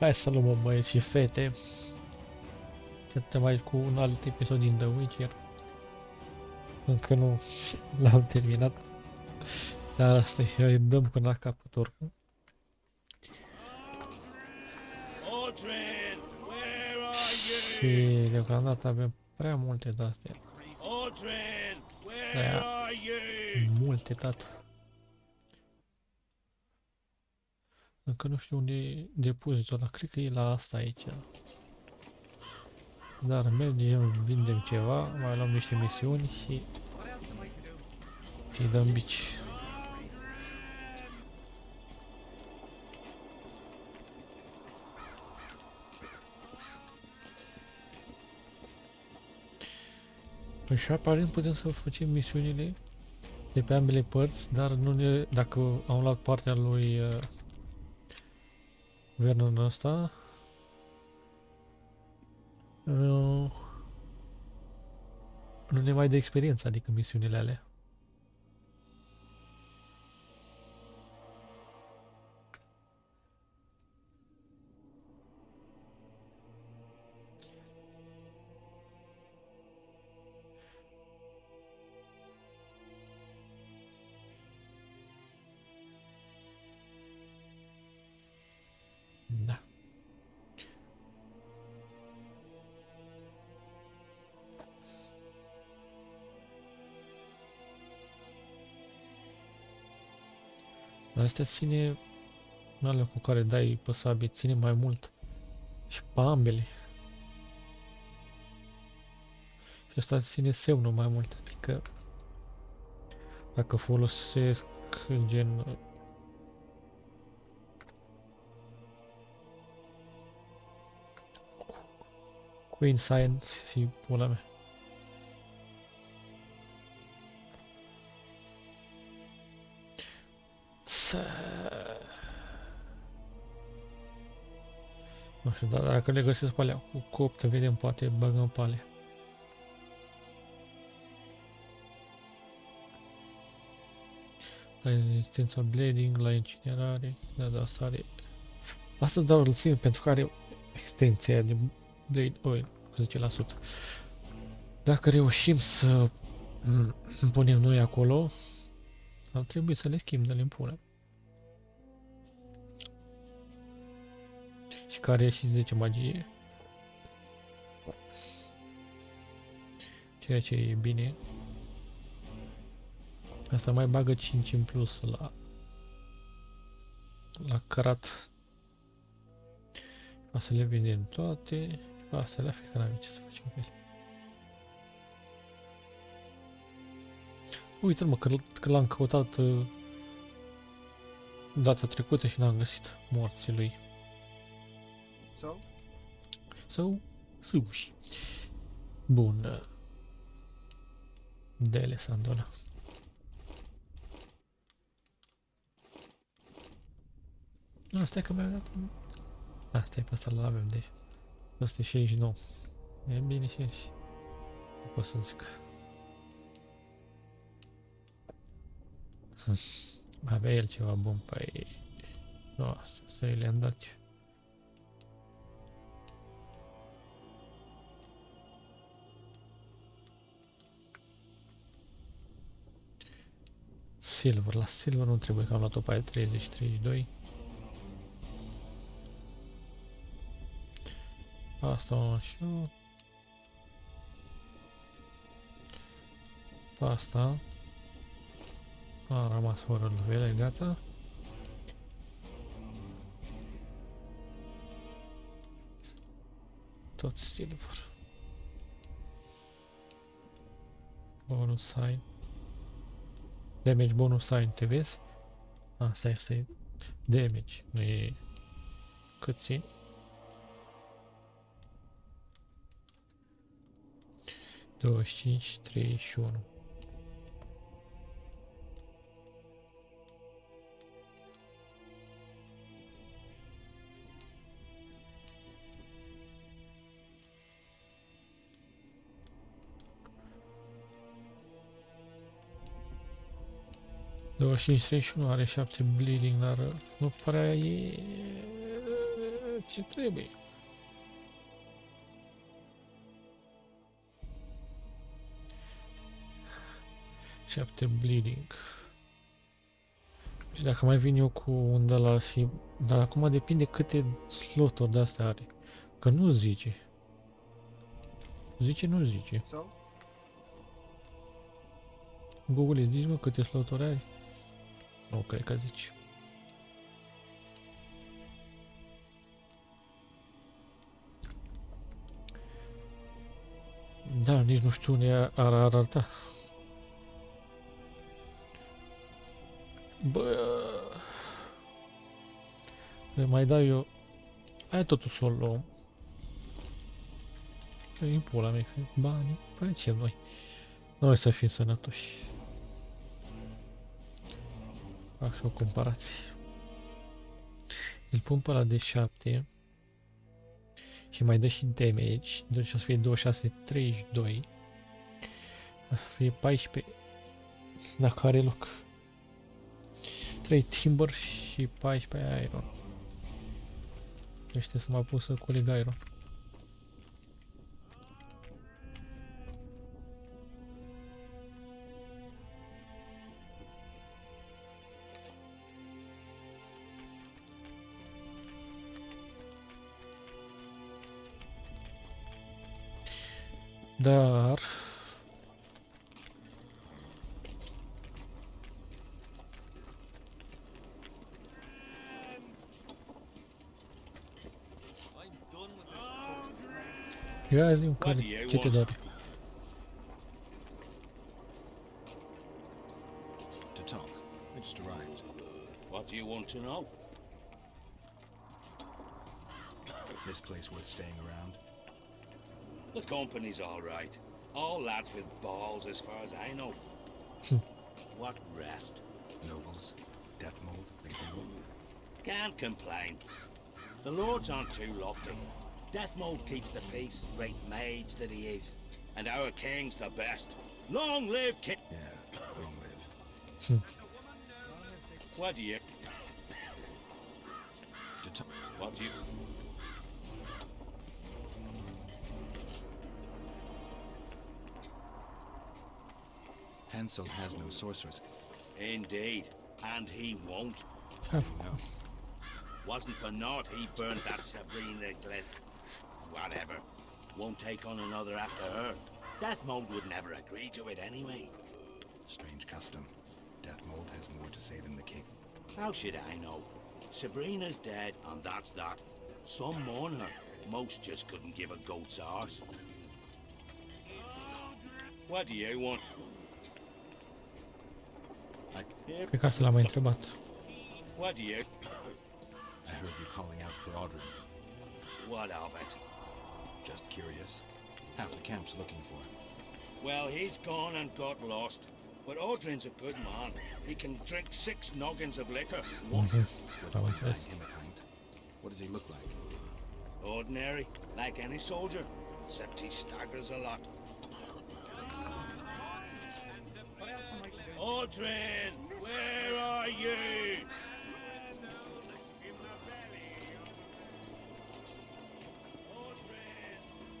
Hai să luăm, băieți și fete. Suntem aici cu un alt episod din The Witcher. Încă nu l-am terminat. Dar asta e, îi dăm până la capăt oricum. Și deocamdată avem prea multe de-astea. Prea multe, tată. Încă nu știu unde e depozitul ăla. Cred că e la asta aici. Dar mergem, vindem ceva, mai luăm niște misiuni și îi dăm bici. Și aparent putem să facem misiunile de pe ambele părți, dar nu ne, dacă am luat partea lui Vernon ăsta, nu, nu ne mai dă experiență, adică misiunile alea. Da. Dar astea ține, alea cu care dai pe sabie, ține mai mult. Și pe ambele. Și asta ține semnul mai mult, adică dacă folosesc gen Queen Sign și pula mea. Nu știu, dar dacă le găsesc pe alea cu copt, vedem, poate băgăm pe alea. Rezistența bleeding, la incinerare, da, asta are... Asta doar îl țin pentru că are extensia de blade oil, cu 10%. Dacă reușim să punem noi acolo, ar trebui să le schimb de le impune. Și care e și 10 magie. Ceea ce e bine. Asta mai bagă 5 în plus la cărat. O să le vindem toate. Și astea la fiecare n-avem ce să facem cu ele. Uite-l mă, că l-am căutat data trecută și n-am găsit morții lui. Sushi. Bun. Dele Sandola. Nu, stai că mi-a dat. Stai, pe ăsta l-avem, deci. 169. E bine și aici. Nu pot să zic. Avea el ceva bun, păi... Nu, să i le-am dat. Silver, la Silver nu trebuie, că am luat-o pe aia 30-32. Asta o și eu. Asta. A rămas fără lovele, gata. Tot Silver. Bonus sign. Damage bonus sign, te vezi? Asta e damage, nu e cât țin. Douăzeci și cinci, 31. Douăzeci și cinci, 31 are 7 bleeding, dar nu prea e Ce trebuie. Șapte bleeding. Dacă mai vin eu cu un de la și... Dar acum depinde câte sloturi de-astea are. Că nu zice. Zice, nu zice. Google, zici mă câte sloturi are? Nu, cred că zice. Da, nici nu știu unde ar arăta. Bă... Le mai dau eu... Hai totuși să o luăm. E pula mea, că banii facem noi. Noi să fim sănătoși. Fac și o comparație. Îl pun pe ăla de 7. Și mai dă și damage. Deci o să fie 26, 32. O să fie 14. Dacă are loc. 3 timber și 14 iron. Ăștia să mă pus să coleg iron. Dar... Ia zi-mi care, ce te doare? To talk. I just arrived. What do you want to know? This place worth staying around? The company's all right. All lads with balls as far as I know. What rest? Nobles? Death mold? They do. Can't complain. The Lords aren't too lofty. Death Mode keeps the peace, great mage that he is. And our king's the best. Long live King... Yeah, long live. What do you... To talk. What do you... Hansel has no sorceress. Indeed. And he won't. No. Wasn't for naught he burned that Sabrina glyph. Whatever. Won't take on another after her. Death Mode would never agree to it anyway. Strange custom. Death mold has more to say than the king. How should I know? Sabrina's dead, and that's that. Some mourn her. Most just couldn't give a goat's arse. What do you want? Cred că asta l-am mai întrebat. What do you... I heard you calling out for Audrin. What of it? Just curious. Half the camp's looking for him. Well, he's gone and got lost. But Audrin's a good man. He can drink 6 noggins of liquor. Would Am you înțeles. buy him a pint? What does he look like? Ordinary, like any soldier. Except he staggers a lot. Audrin, where are you?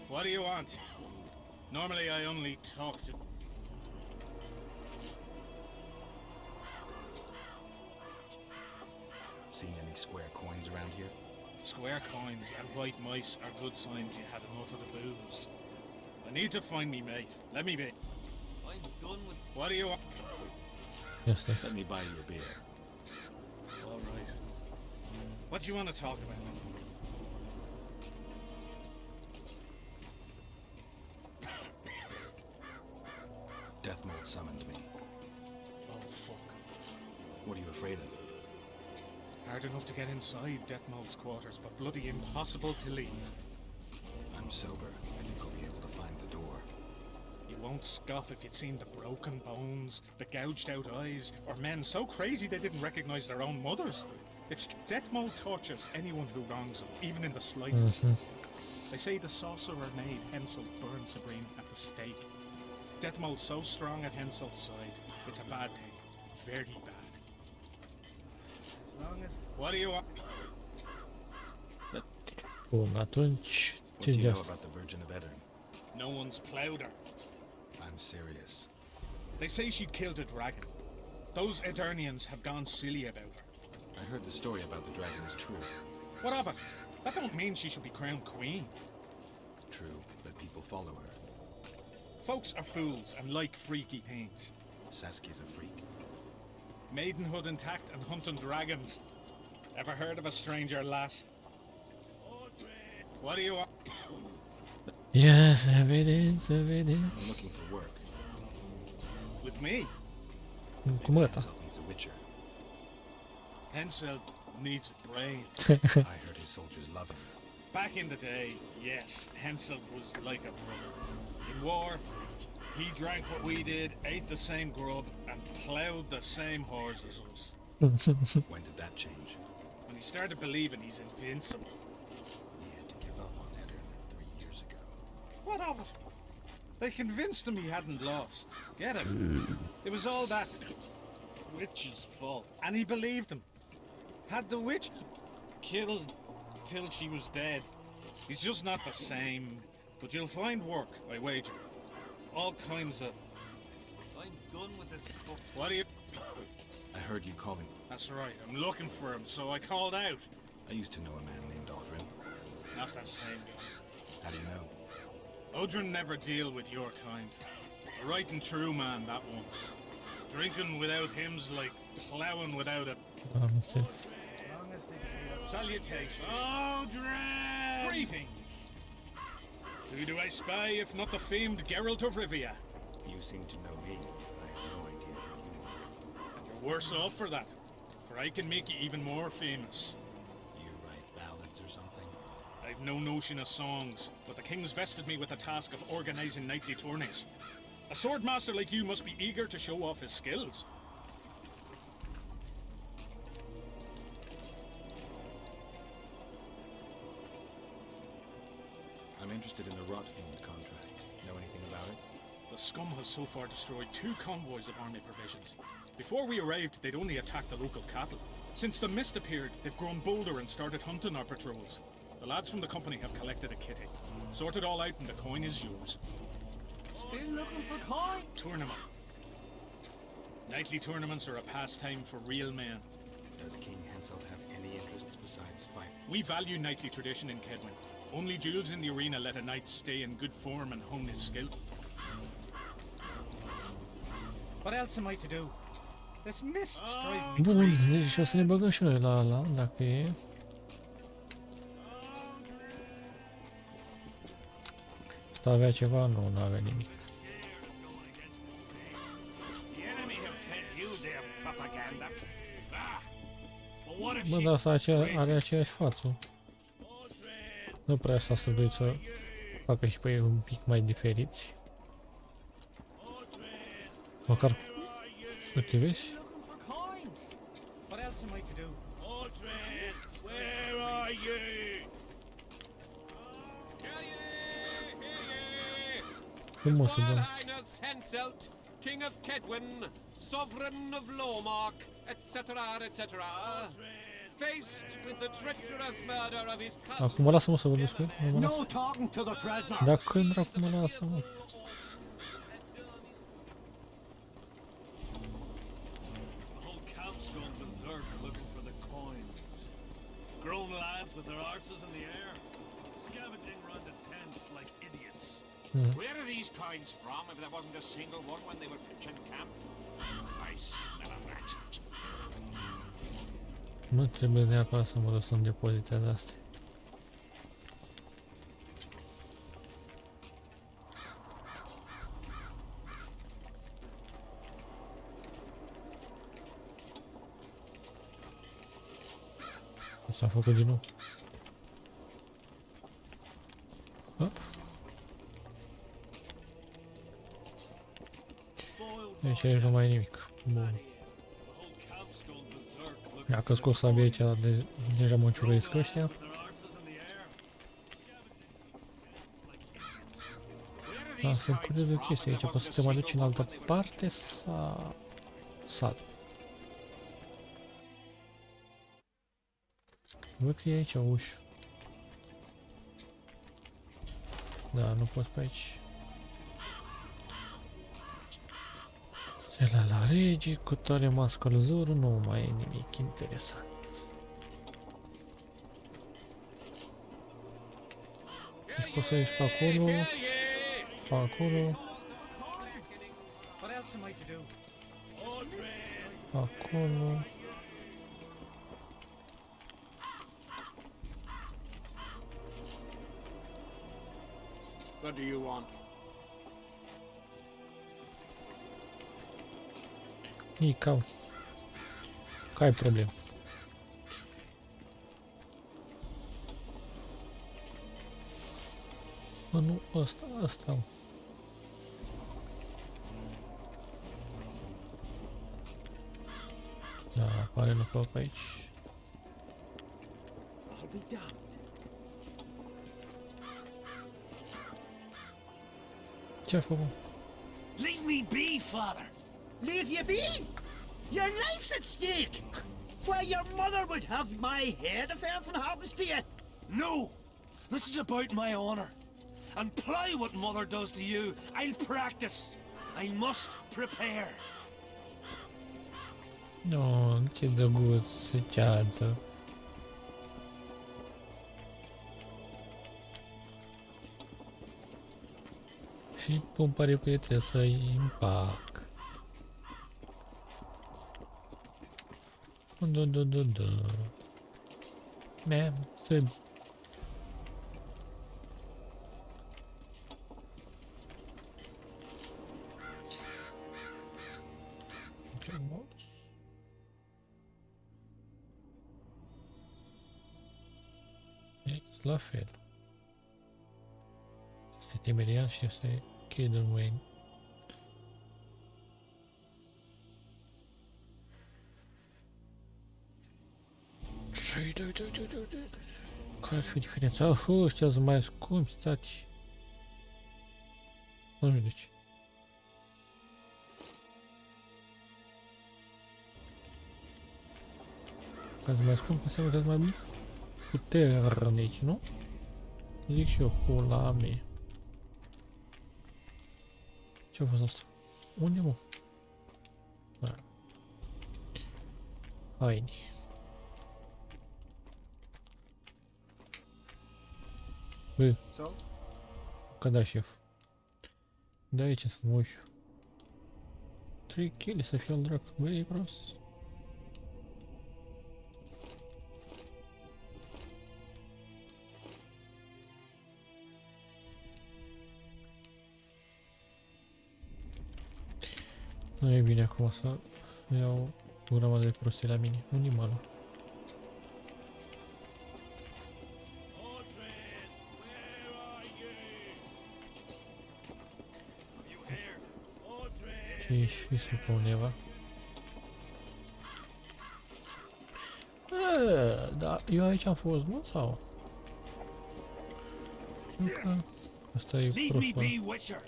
What do you want? Normally I only talk to... Seen any square coins around here? Square coins and white mice are good signs you had enough of the booze. I need to find me mate. Let me be. I'm done with... What do you want? Este. Let me buy you a beer. All right. What do you want to talk about? Death mold summoned me. Oh, fuck. What are you afraid of? Hard enough to get inside Death Mold's quarters, but bloody impossible to leave. I'm sober. I think I'll be able to find the door. You won't scoff if you'd seen the broken bones, the gouged out eyes, or men so crazy they didn't recognize their own mothers. It's Death Mold tortures anyone who wrongs them, even in the slightest. They say the sorcerer made Hansel burn Sabrina at the stake. Death Mold's so strong at Hansel's side, it's a bad thing. Very bad. As long as... What do you want? Bun, atunci... What do Ce you de know asta? about the Virgin of Eddern? No one's plowed her. I'm serious. They say she killed a dragon. Those Eternians have gone silly about her. I heard the story about the dragon is true. What of it? That don't mean she should be crowned queen. True, but people follow her. Folks are fools and like freaky things. Saskia's a freak. Maidenhood intact and hunting dragons. Ever heard of a stranger lass? What do you want? Yes, evidence, I'm evidence. looking for work. With me? Cum arăta? Hansel needs a witcher. Hensel needs a brain. I heard his soldiers love him. Back in the day, yes, Hensel was like a brother. In war, he drank what we did, ate the same grub, and plowed the same horse as us. When did that change? When he started believing he's invincible. He had to give up on Eddern 3 years ago. What of it? They convinced him he hadn't lost. Get it? It was all that witch's fault. And he believed them. Had the witch killed till she was dead. He's just not the same. But you'll find work, I wager. All kinds of... I'm done with this cook. What do you... I heard you calling. That's right, I'm looking for him, so I called out. I used to know a man named Aldrin. Not that same guy. How do you know? Odrin never deal with your kind. A right and true man, that one. Drinking without him's like plowing without a... Am înțeles. Salutations. Odrin! Greetings! Who do I spy if not the famed Geralt of Rivia? You seem to know me. I have no idea who you are. And you're worse off for that, for I can make you even more famous. Do you write ballads or something? I've no notion of songs, but the king's vested me with the task of organizing nightly tourneys. A swordmaster like you must be eager to show off his skills. I'm interested in the Rotfiend contract. Know anything about it? The scum has so far destroyed 2 convoys of army provisions. Before we arrived, they'd only attacked the local cattle. Since the mist appeared, they've grown bolder and started hunting our patrols. The lads from the company have collected a kitty. Sort it all out and the coin is yours. Still looking for coin? Tournament. Nightly tournaments are a pastime for real men. Does King Henselt have any interests besides fight? We value knightly tradition in Kedwin. Only duels in the arena let a knight stay in good form and hone his skill. What else am I to do? This mist's driving me Bun, crazy. deci o să ne băgăm și noi la ala, dacă e. Asta avea ceva? Nu, nu avea nimic. The enemy have fed you their propaganda. Ah! But what if Bă, she's dar asta are aceeași față. Nu prea s-a străduit să facă și pe ei un pic mai diferiți. Măcar, uite, vezi? looking for coins? What else am I to do? Aldrin, where are you? Cum mă să dăm? Highness Henselt, King of Kedwin, Sovereign of Lawmark, etc., etc., faced with the treacherous murder of his cousin. Acum lasă-mă să vorbesc cu el? Nu mă lasă? No talking to the prisoner. Dar când dracu mă lasă, mă? The whole camp's gone berserk looking for the coins. Grown lads with their arses in the air, scavenging around the tents like idiots. Where are these coins from if there wasn't a single one when they were pitching camp? I smell a rat. Nu trebuie neapărat să mă lăsăm depozite de astea. S-a făcut din nou. Hop. Deci aici nu mai e nimic. Bun. The whole camp's gone berserk looking Dacă scos sabia aici, deja mă ciulăiesc ăștia. with their arses in the air. Da, sunt curios de chestii aici, poți să te mai duci în altă parte sau... Sal. Văd că e aici o ușă. Da, nu fost pe aici. De la rege, cu tare mascălzorul, nu mai e nimic interesant. Deci poți să ieși pe acolo, pe acolo, What else am I to do? pe acolo. What do you want? Nicau. Că ai probleme. Mă, nu, ăsta. Da, pare nu fac pe aici. I'll be damned. Ce-a făcut? Leave me be, father. Leave you be? Your life's at stake. Why, your mother would have my head if anything happens to you. No! This is about my honor. And plough what mother does to you. I'll practice. I must prepare. No, ce drăguț se ceartă. Și pompare că trebuie să-i împac. Da. Man, săbi. La fel. Este Timerian și este Kid Wayne. Care ar fi diferența? Ăștia sunt mai scumpi, stați. Nu știu de ce. Că sunt mai scumpi, înseamnă că sunt mai puternici, nu? Zic și eu, pula mea. Ce-a fost asta? Unde, mă? Haide. Bă, că da, șef. De aici să mă uși. 3 kg să fie al dracu. Bă, e prost. Nu e bine acum să iau o grămadă de prostii la mine. Unde mă lua? Ce ești fisul pe undeva? Da, eu aici am fost, nu? Sau? Nu că... Asta e Leave me prost, be, Witcher.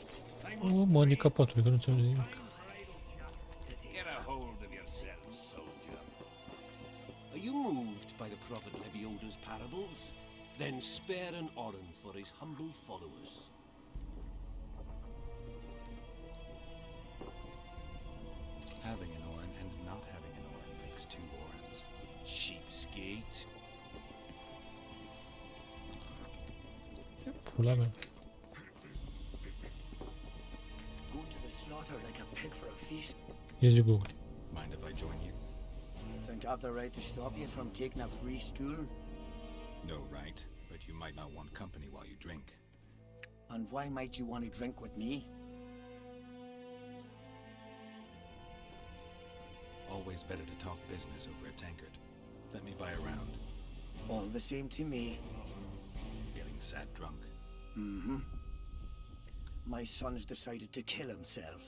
I O, must mă, handicapatul, că nu ți-am zis nimic. Get a hold of yourself, soldier. Are you moved by the prophet Lebioda's parables? Then spare an oren for his humble followers. Having an oren and not having an oren makes 2 orens. Cheapskate. Pula mea. Go to the slaughter like a pig for a feast. Ești Google. Mind if I join you? Think I've the right to stop you from taking a free stool? No, right? But you might not want company while you drink. And why might you want to drink with me? Always better to talk business over a tankard. Let me buy a round. All the same to me. Getting sad drunk. My son's decided to kill himself.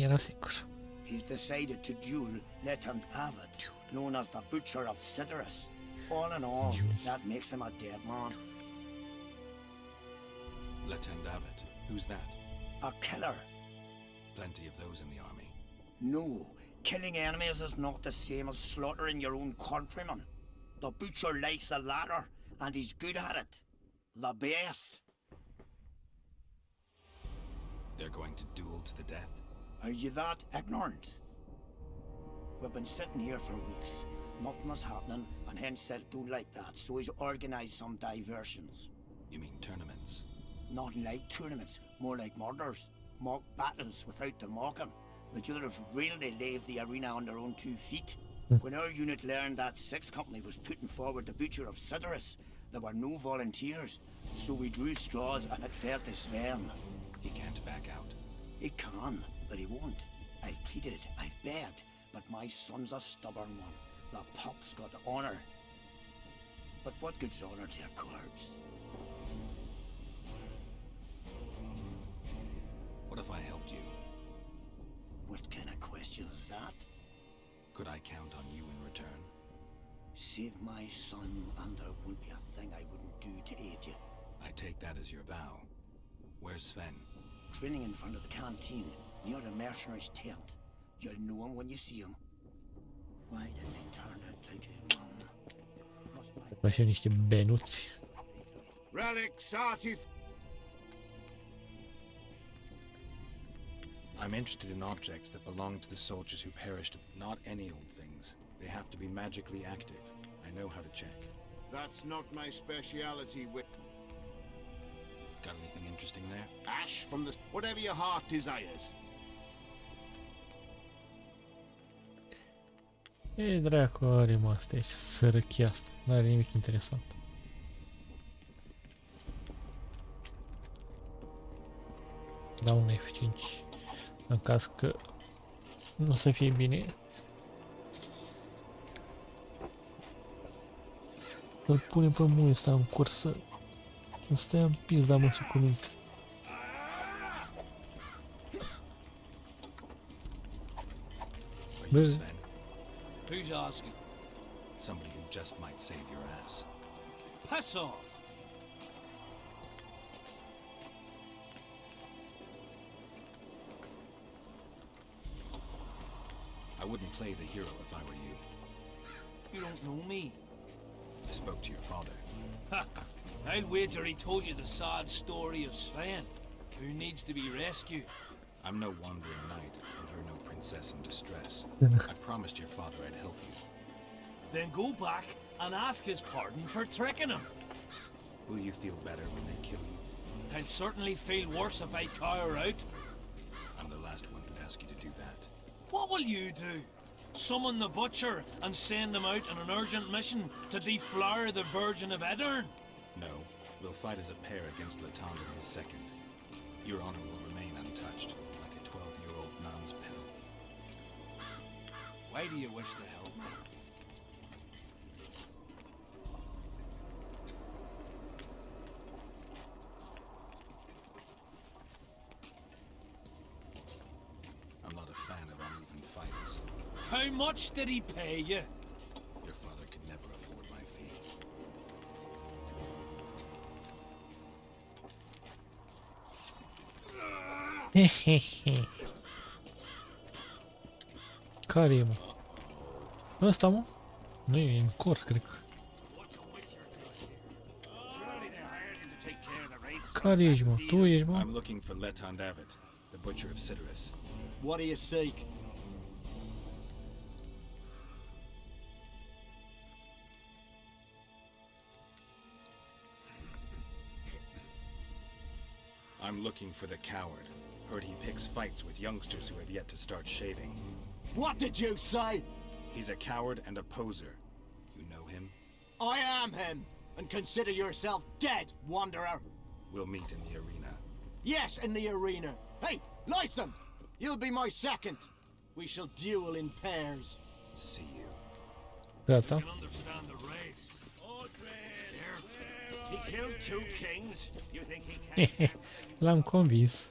Era sigur. He's decided to duel Lieutenant Avid, known as the Butcher of Citrus. All in all, that makes him a dead man. Lieutenant David. Who's that? A killer. Plenty of those in the army. No, killing enemies is not the same as slaughtering your own countrymen. The Butcher likes the latter, and he's good at it. The best. They're going to duel to the death? Are you that ignorant? We've been sitting here for weeks. Nothing was happening, and hence said don't like that, so he's organised some diversions. You mean tournaments? Nothing like tournaments, more like murders. Mock battles without the mocking. The jailers really leave the arena on their own 2 feet. When our unit learned that 6th Company was putting forward the butcher of Sidorus, there were no volunteers, so we drew straws and it fell to Sven. He can't back out. He can, but he won't. I've pleaded, I've begged, but my son's a stubborn one. The pup's got honor. But what gives honor to a corpse? What if I helped you? What kind of question is that? Could I count on you in return? Save my son, and there wouldn't be a thing I wouldn't do to aid you. I take that as your vow. Where's Sven? Training in front of the canteen, near the mercenary's tent. You'll know him when you see him. Why didn't he turn out like his mum? Must my... Așa niște benuți. Relics, artifacts. I'm interested in objects that belong to the soldiers who perished. Not any old things. They have to be magically active. I know how to check. That's not my speciality. Got anything interesting there? Ash from the... Whatever your heart desires. E dracu are mă asta aici, sărăchia asta, n-are nimic interesant. Dau un F5, în caz că nu o să fie bine. Îl punem pe mult ăsta în cursă. Nu stai în pizda mă ce cu Are you Sven? Who's asking? Somebody who just might save your ass. Pass off! I wouldn't play the hero if I were you. You don't know me. I spoke to your father. Ha! I'll wager he told you the sad story of Sven, who needs to be rescued. I'm no wandering knight, and you're no princess in distress. I promised your father I'd help you. Then go back and ask his pardon for tricking him. Will you feel better when they kill you? I'll certainly feel worse if I cower out. I'm the last one who'd ask you to do that. What will you do? Summon the butcher and send him out on an urgent mission to deflower the Virgin of Edern? No, we'll fight as a pair against Latond and his second. Your honor will remain untouched, like a 12-year-old nun's pedal. Why do you wish to help me? I'm not a fan of uneven fights. How much did he pay you? Your father could never afford my fee. Hehehe. Care e, mă? Ăsta, mă? Nu e în cort, cred că. Care ești, mă? Tu ești, mă? I'm looking for Letond Avid, the butcher of Sidorus. What do you seek? I'm looking for the coward. Heard he picks fights with youngsters who have yet to start shaving. What did you say? He's a coward and a poser. You know him? I am him, and consider yourself dead, wanderer. We'll meet in the arena. Yes, in the arena. Hey, Lytham! You'll be my second. We shall duel in pairs. See you. Gata. can understand the race. He killed 2 kings. You think he can? L-am convins.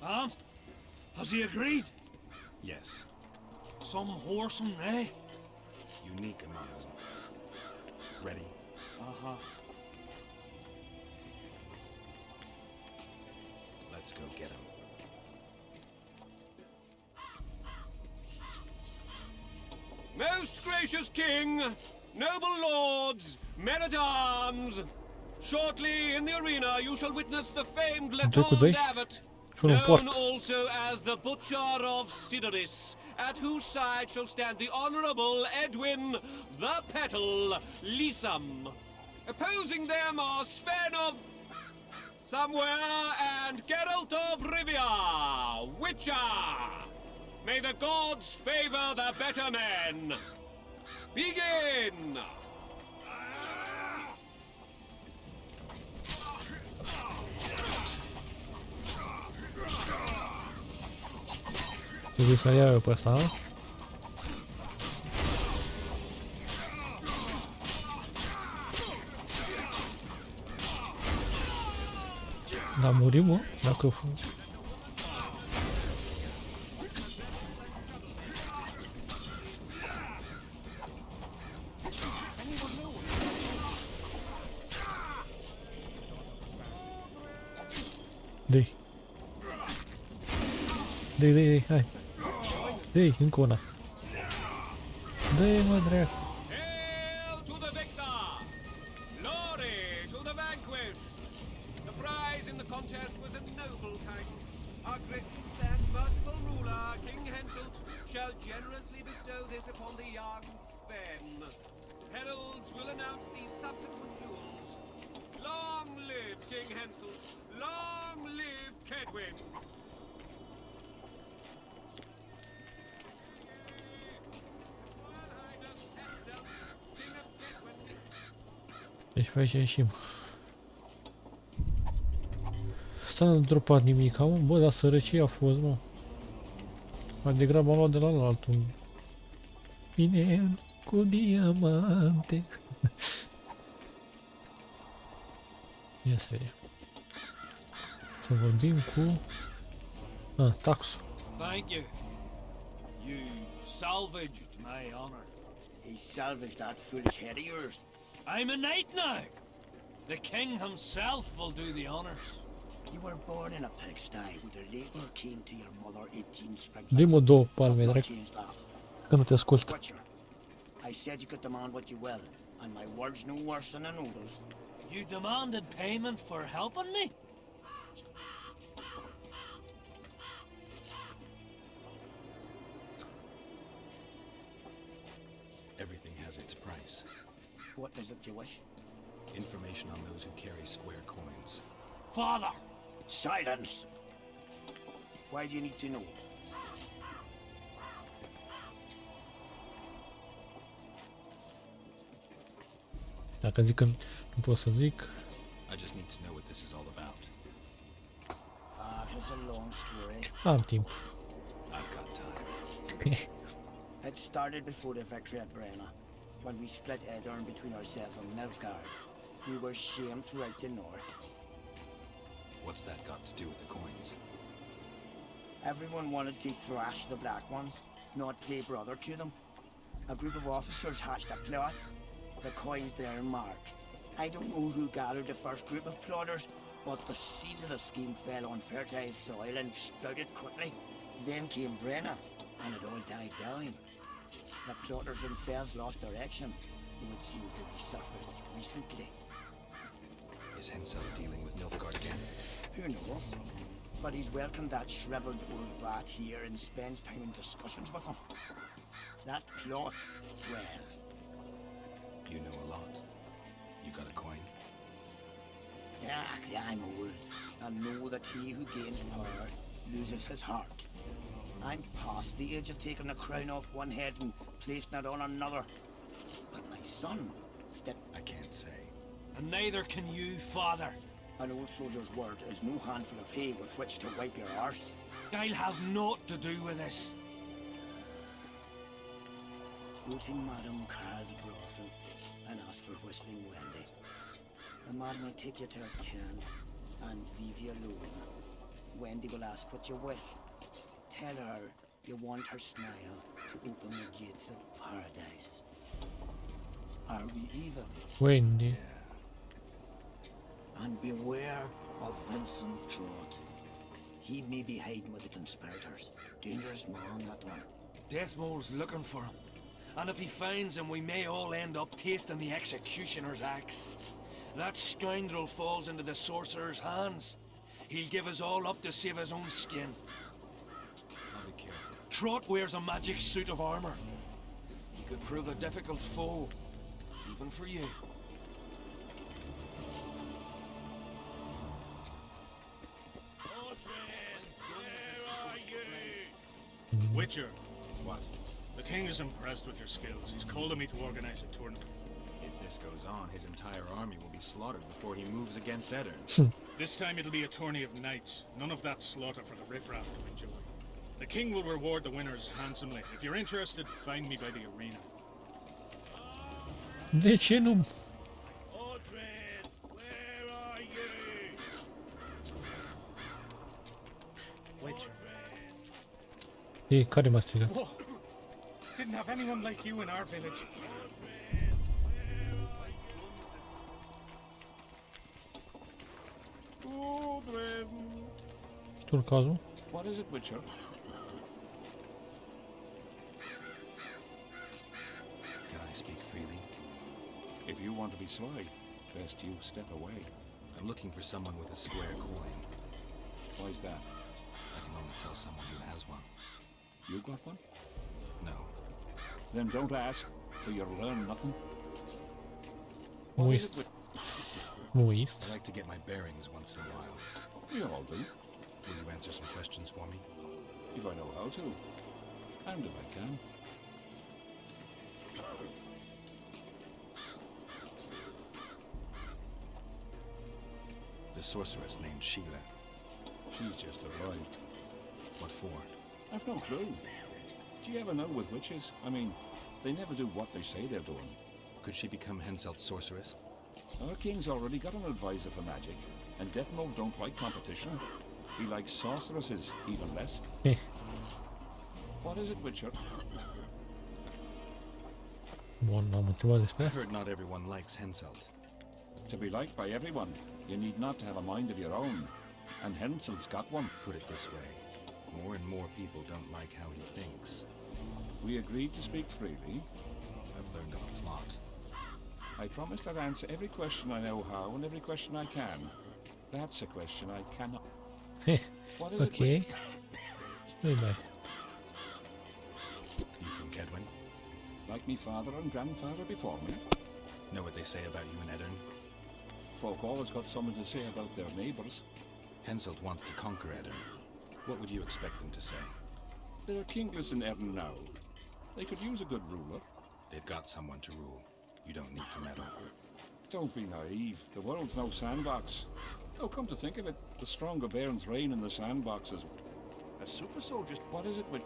And? Has he agreed? Yes. Some whoresome, eh? Unique among them. Ready? Uh-huh. Let's go get him. Most gracious king, Noble lords, men-at-arms, shortly in the arena you shall witness the famed Doi. Letond Abbot, Și unul în known port. also as the Butcher of Sidoris, at whose side shall stand the Honourable Edwin the Petal Lysam. Opposing them are Sven of somewhere and Geralt of Rivia, Witcher. May the gods favor the better men. Begin! Trebuie să iau eu pe ăsta, nu? Da, murim, mă? Dacă... Dă-i. Dă-i, hai. Dă-i, încă una. Dă-i, mă, dracu. Hail to the victor! Glory to the vanquished! The prize in the contest was a noble title. Our gracious and merciful ruler, King Henselt, shall generously bestow this upon the young Sven. Heralds will announce the subsequent duels. Long live King Henselt! Long live Kedwin! Deci pe aici ieșim. Asta n-a dropat nimic, mă. Bă, dar sărăcie a fost, mă. Mai degrabă am luat de la altul. Bine, cu diamante. Ia serie. Să vorbim cu... taxul. Thank you. You salvaged my honor. He salvaged that foolish head of yours. I'm a knight now. The king himself will do the honors. You were born in a pigsty where the labour came to your mother 18 springs. Dă-i-mă două palme, Not dracu, change that. că nu te ascult. Butcher, I said you could demand what you will, and my word's no worse than an oodles. You demanded payment for helping me? Everything has its price. What is it you wish? Information on those who carry square coins. Father! Silence! Why do you need to know? Dacă zic că nu pot să zic... I just need to know what this is all about. It's a long story. Am timp. I've got time. It started before the victory at Brenna, when we split Edirn between ourselves and Nilfgaard. We were shamed throughout the north. What's that got to do with the coins? Everyone wanted to thrash the Black Ones, not play brother to them. A group of officers hatched a plot. The coins their mark. I don't know who gathered the first group of plotters, but the seeds of the scheme fell on fertile soil and sprouted quickly. Then came Brenna, and it all died down. The plotters themselves lost direction, though it seems to resurfaced recently. Is Henselt dealing with Nilfgaard again? Who knows? But he's welcomed that shriveled old bat here and spends time in discussions with him. That plot, well... You know a lot. You got a coin? I'm old, and know that he who gains power loses his heart. I'm past the age of taking the crown off one head and placing it on another. But my son still... I can't say. And neither can you, father. An old soldier's word is no handful of hay with which to wipe your arse. I'll have naught to do with this. Go to Madame Carr's brothel and ask for Whistling Wendy. The madam will take you to her tent and leave you alone. Wendy will ask what you wish. Tell her you want her smile to open the gates of paradise. Are we even? Wendy. And beware of Vincent Trott. He may be hiding with the conspirators. Dangerous man, that one. Deathmole's looking for him. And if he finds him, we may all end up tasting the executioner's axe. That scoundrel falls into the sorcerer's hands. He'll give us all up to save his own skin. I'll be careful. Trot wears a magic suit of armor. He could prove a difficult foe, even for you. Witcher, What? the king is impressed with your skills. He's called on me to organize a tournament. If this goes on, his entire army will be slaughtered before he moves against Eddard. This time it'll be a tourney of knights. None of that slaughter for the riffraff to enjoy. The king will reward the winners handsomely. If you're interested, find me by the arena. De ce nu? Mordred, where are you? Witcher. E care m-a strigat? Whoa! Didn't have anyone like you in our village. Mordred. Turcazul? What is it, Witcher? Can I speak freely? If you want to be sly, best you step away. I'm looking for someone with a square coin. Why's that? I can only tell someone who has one. You got one? No. Then don't ask, for you'll learn nothing. Muist. Muist. I like to get my bearings once in a while. We all do, Will you answer some questions for me? if I know how to. And if I can. The sorceress named Sheila. She's just arrived. What for? I've no clue. Do you ever know with witches? I mean, they never do what they say they're doing. Could she become Henselt's sorceress? Our king's already got an advisor for magic, and Death Mode don't like competition. He likes sorceresses even less. Eh. What is it, Witcher? Bun, am întrebat despre I asta. heard not everyone likes Henselt. To be liked by everyone, you need not to have a mind of your own. And Hensel's got one. Put it this way. More and more people don't like how he thinks. We agreed to speak freely. I've learned a lot. I promised I'd answer every question I know how and every question I can. That's a question I cannot. Eh, What is it? ok. Ui, bai. You from Kedwin? Like me father and grandfather before me. Know what they say about you and Eddard? Folk always got something to say about their neighbours. Henselt wants to conquer Eddard. What would you expect them to say? There are kingless in Erin now. They could use a good ruler. They've got someone to rule. You don't need to meddle. Don't be naive. The world's no sandbox. Oh, come to think of it, the stronger bairns reign in the sandboxes. A super soldier. What is it with...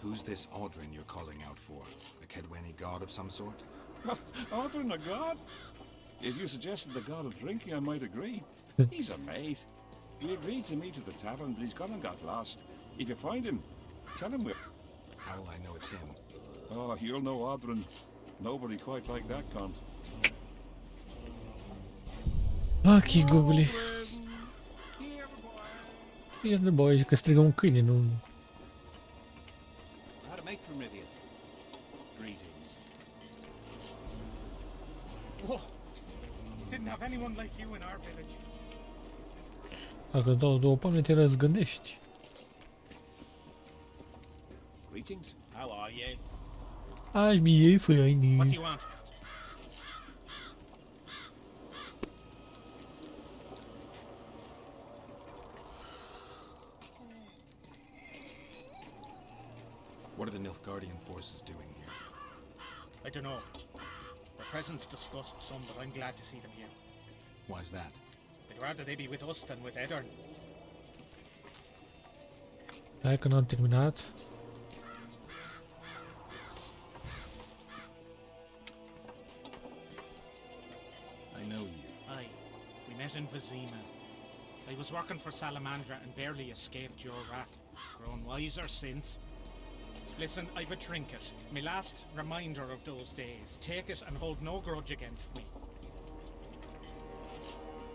Who's this Aldrin you're calling out for? A Kedweni god of some sort? Arthur, a god? If you suggested the god of drinking, I might agree. He's a mate. We agreed to meet at the tavern, but he's gone and got lost. If you find him, tell him we're... How will I know it's him? Oh, you'll know Audrin. Nobody quite like that cunt. Ok, Google. Here, boy, că strigă un câine, nu... How to make Vermilion. Greetings. Whoa! Didn't have anyone like you in our village. Dacă dau două palme, te răzgândești. Greetings. How are you? Ai mie, faini. What do you want? What are the Nilfgaardian forces doing here? I don't know. Their presence disgusts some, but I'm glad to see them here. Why's that? I'd rather they be with us than with Eddard. Hai că n-am terminat. I know you. Aye. We met in Vizima. I was working for Salamandra and barely escaped your rack. Grown wiser since. Listen, I've a trinket. My last reminder of those days. Take it and hold no grudge against me.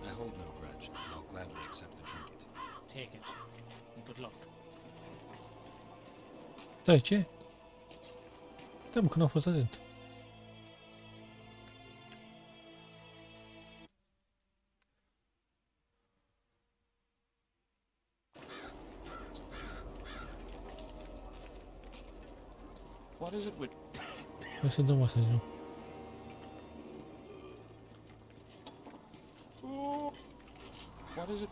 I hold no grudge, and I'll gladly accept the trinket. Take it. And good luck. Stai, ce? Da, mă, că n-au fost atent. What is it with... Hai să dăm asta din nou. What is it?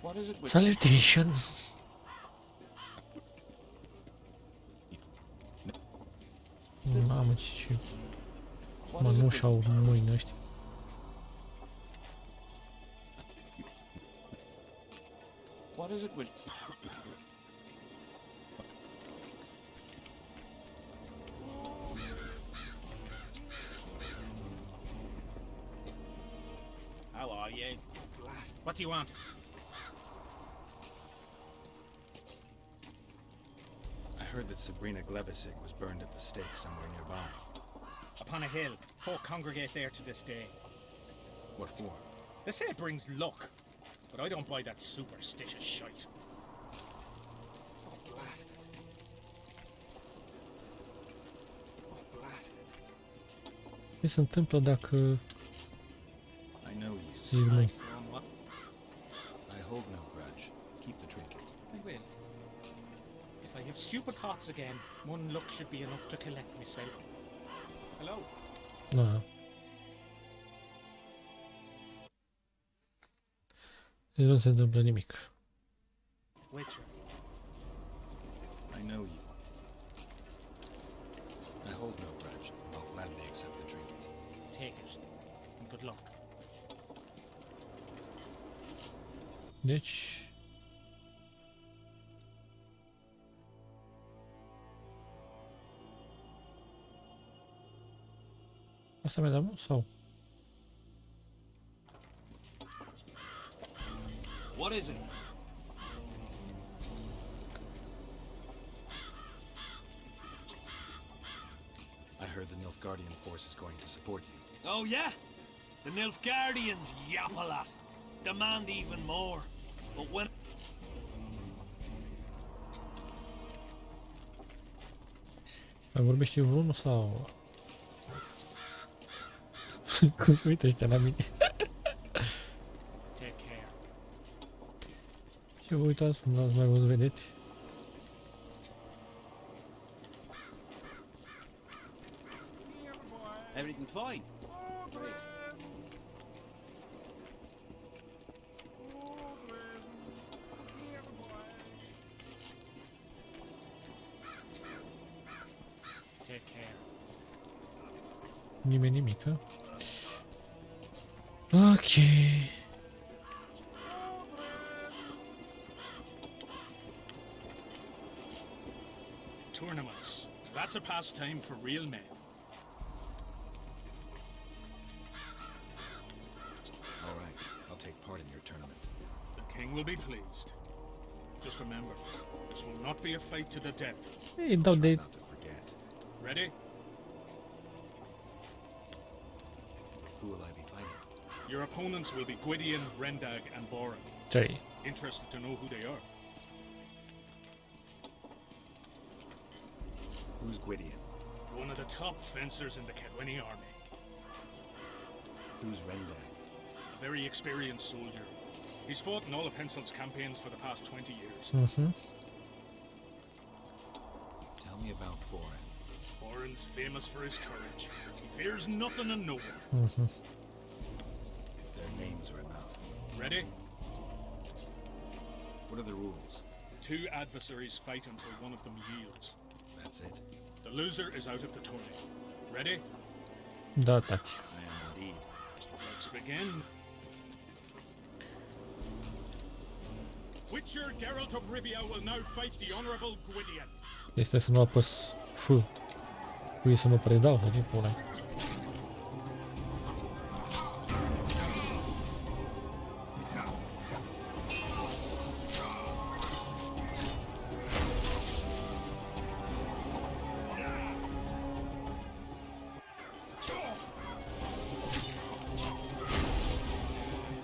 What is it with... Salutation! Mamă, ce mănuși au mâini ăștia. What is it with... How are you? What do you want? I heard that Sabrina Glevisic was burned at the stake somewhere nearby. Upon a hill. Folk congregate there to this day. What for? They say it brings luck, but I don't buy that superstitious shite. Oh, blast it. Oh, blast it. Ce se întâmplă dacă I know you. zic nu? I hold no grudge. Keep the trinket. I will. If I have stupid thoughts again, one look should be enough to collect myself. Hello? Da. Deci nu se întâmplă nimic. Witcher. I know you. I hold no grudge. I'll gladly accept the trinket. Take it. And good luck. Deci... Asta mi-a dat sau? What is it? I heard the Nilfgaardian force is going to support you. Oh, yeah? The Nilfgaardians yap a lot. Demand even more. But when... Mai vorbește vreunul sau... Cum se uită ăștia la mine? Take care. Ce vă uitați, nu ați mai văzut vedeti? Everything fine? Take care. Nimeni nimic, hă? Ok. Tournaments. That's a pastime for real men. All right, I'll take part in your tournament. The king will be pleased. Just remember, this will not be a fight to the death. Ei, dau de... Not to forget. Ready? Who will I be fighting? Your opponents will be Gwydion, Rendag, and Boran. Ce-ai? Interested to know who they are? Who's Gwydion? One of the top fencers in the Cadwini army. Who's Rendag? A very experienced soldier. He's fought in all of Henselt's campaigns for the past 20 years. Tell me about Boran. Boran's famous for his courage. He fears nothing and no one. Their names are enough. Ready? What are the rules? Two adversaries fight until one of them yields. That's it. The loser is out of the tourney. Ready? Da, taci. I am indeed. Let's begin. Witcher Geralt of Rivia will now fight the Honorable Gwydion. Este să nu apăs F. Cui să mă predau, sau ce pune?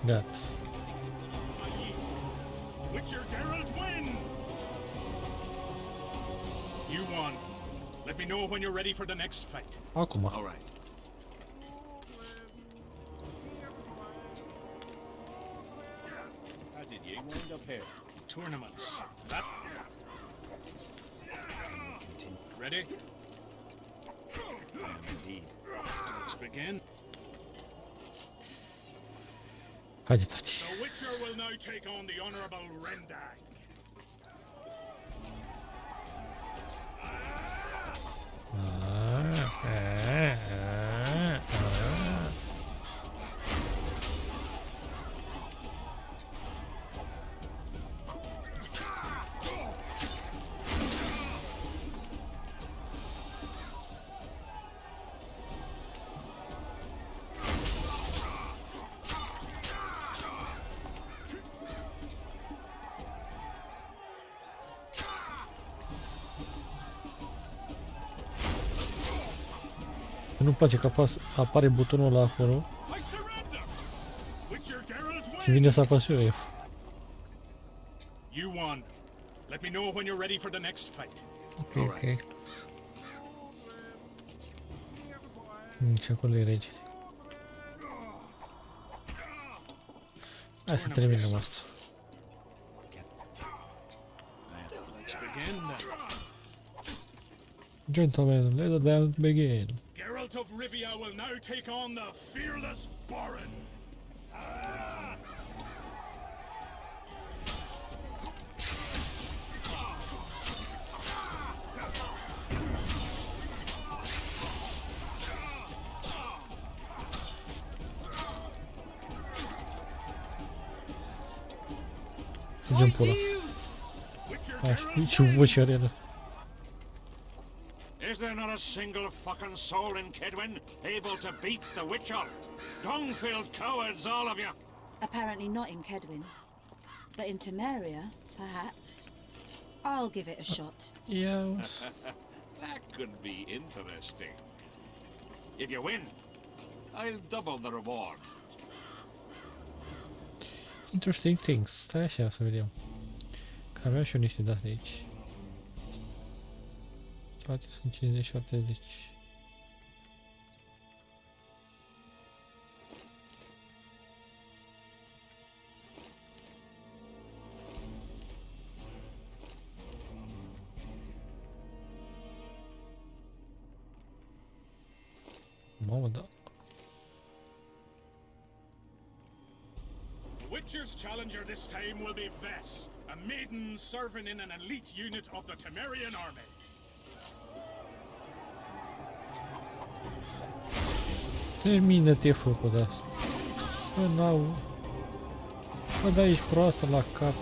Gata. Witcher Geralt wins! You won. Let me know when you're ready for the next fight. Acum. All right. How did you wind up here? Tournaments. That. Ready? I am indeed. Let's begin. Haide, taci. The Witcher will now take on the Honorable Rendag. Nu-mi place că apare butonul ăla acolo I surrender. Witcher Geralt și wins. vine să apăs eu F. You won. Let me know when you're ready for the next fight. Ok. Și acolo e rege. Hai să terminăm asta. Let's begin then. Gentlemen, let the dance begin. Geralt of Rivia will now take on the fearless Baron. Fugim pula. Așa, și voce arenă. Is there not a single fucking soul in Kedwin able to beat the Witcher? Dung-filled cowards, all of you! Apparently not in Kedwin. But in Temeria, perhaps. I'll give it a shot. Yes. That could be interesting. If you win, I'll double the reward. Interesting things. Stai așa să vedem. Că aveam și eu niște date aici. Toate sunt 50-70. Mamă, da. Witcher's challenger this time will be Vess, a maiden serving in an elite unit of the Temerian army. Termină-te, făcut de asta. Bă, n-au... Bă, da, ești proastă la cap.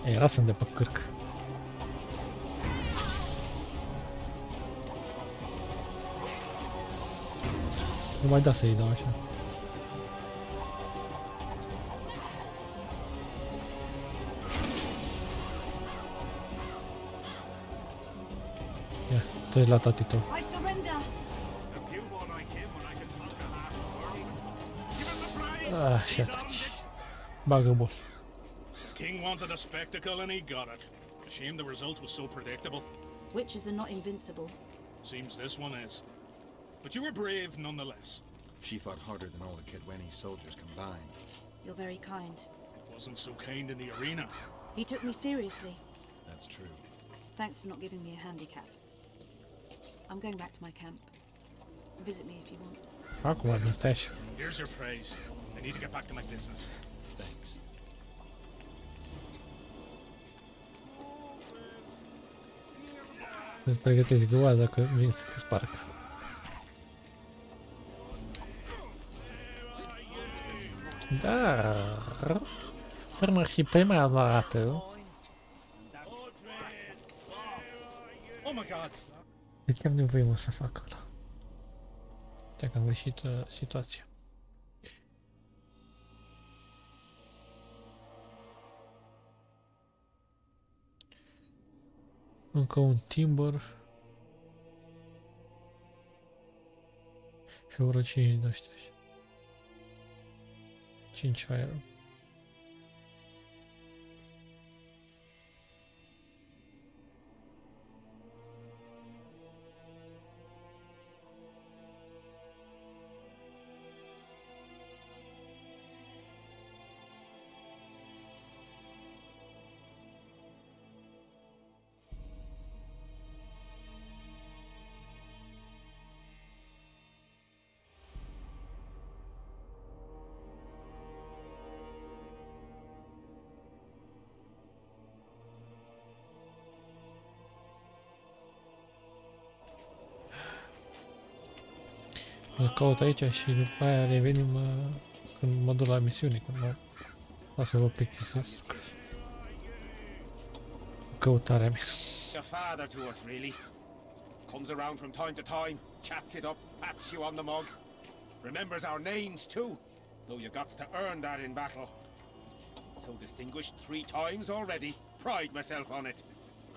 Era să-mi de pe cârc. Nu mai da să-i dau așa. Ia, treci la tati tău. I surrender! If you were like him when I could conquer half the world, give him the prize! Așa, He's taci. earned it! Bagă bol. King wanted a spectacle and he got it. A shame the result was so predictable. Witches are not invincible. Seems this one is. But you were brave nonetheless. She fought harder than all the Kedweni soldiers combined. You're very kind. Wasn't so kind in the arena. He took me seriously. That's true. Thanks for not giving me a handicap. I'm going back to my camp. Visit me if you want. Acum, nu stai așa. Here's your praise. I need to get back to my business. Thanks. Îți pregătești groaza că vin să te sparg. Dar... Până și prima dată... Oh my god! De ce am nevoie mă să fac ăla? Uite că am greșit situația. Încă un timber. Și vreo 5 de ăștia. 5 iron. Îl caut aici și după aia revenim când mă duc la misiune, când mă las să vă plictisesc. Căutarea mea. A father to us, really. Comes around from time to time, chats it up, pats you on the mug. Remembers our names too, though you got to earn that in battle. So distinguished 3 times already. Pride myself on it.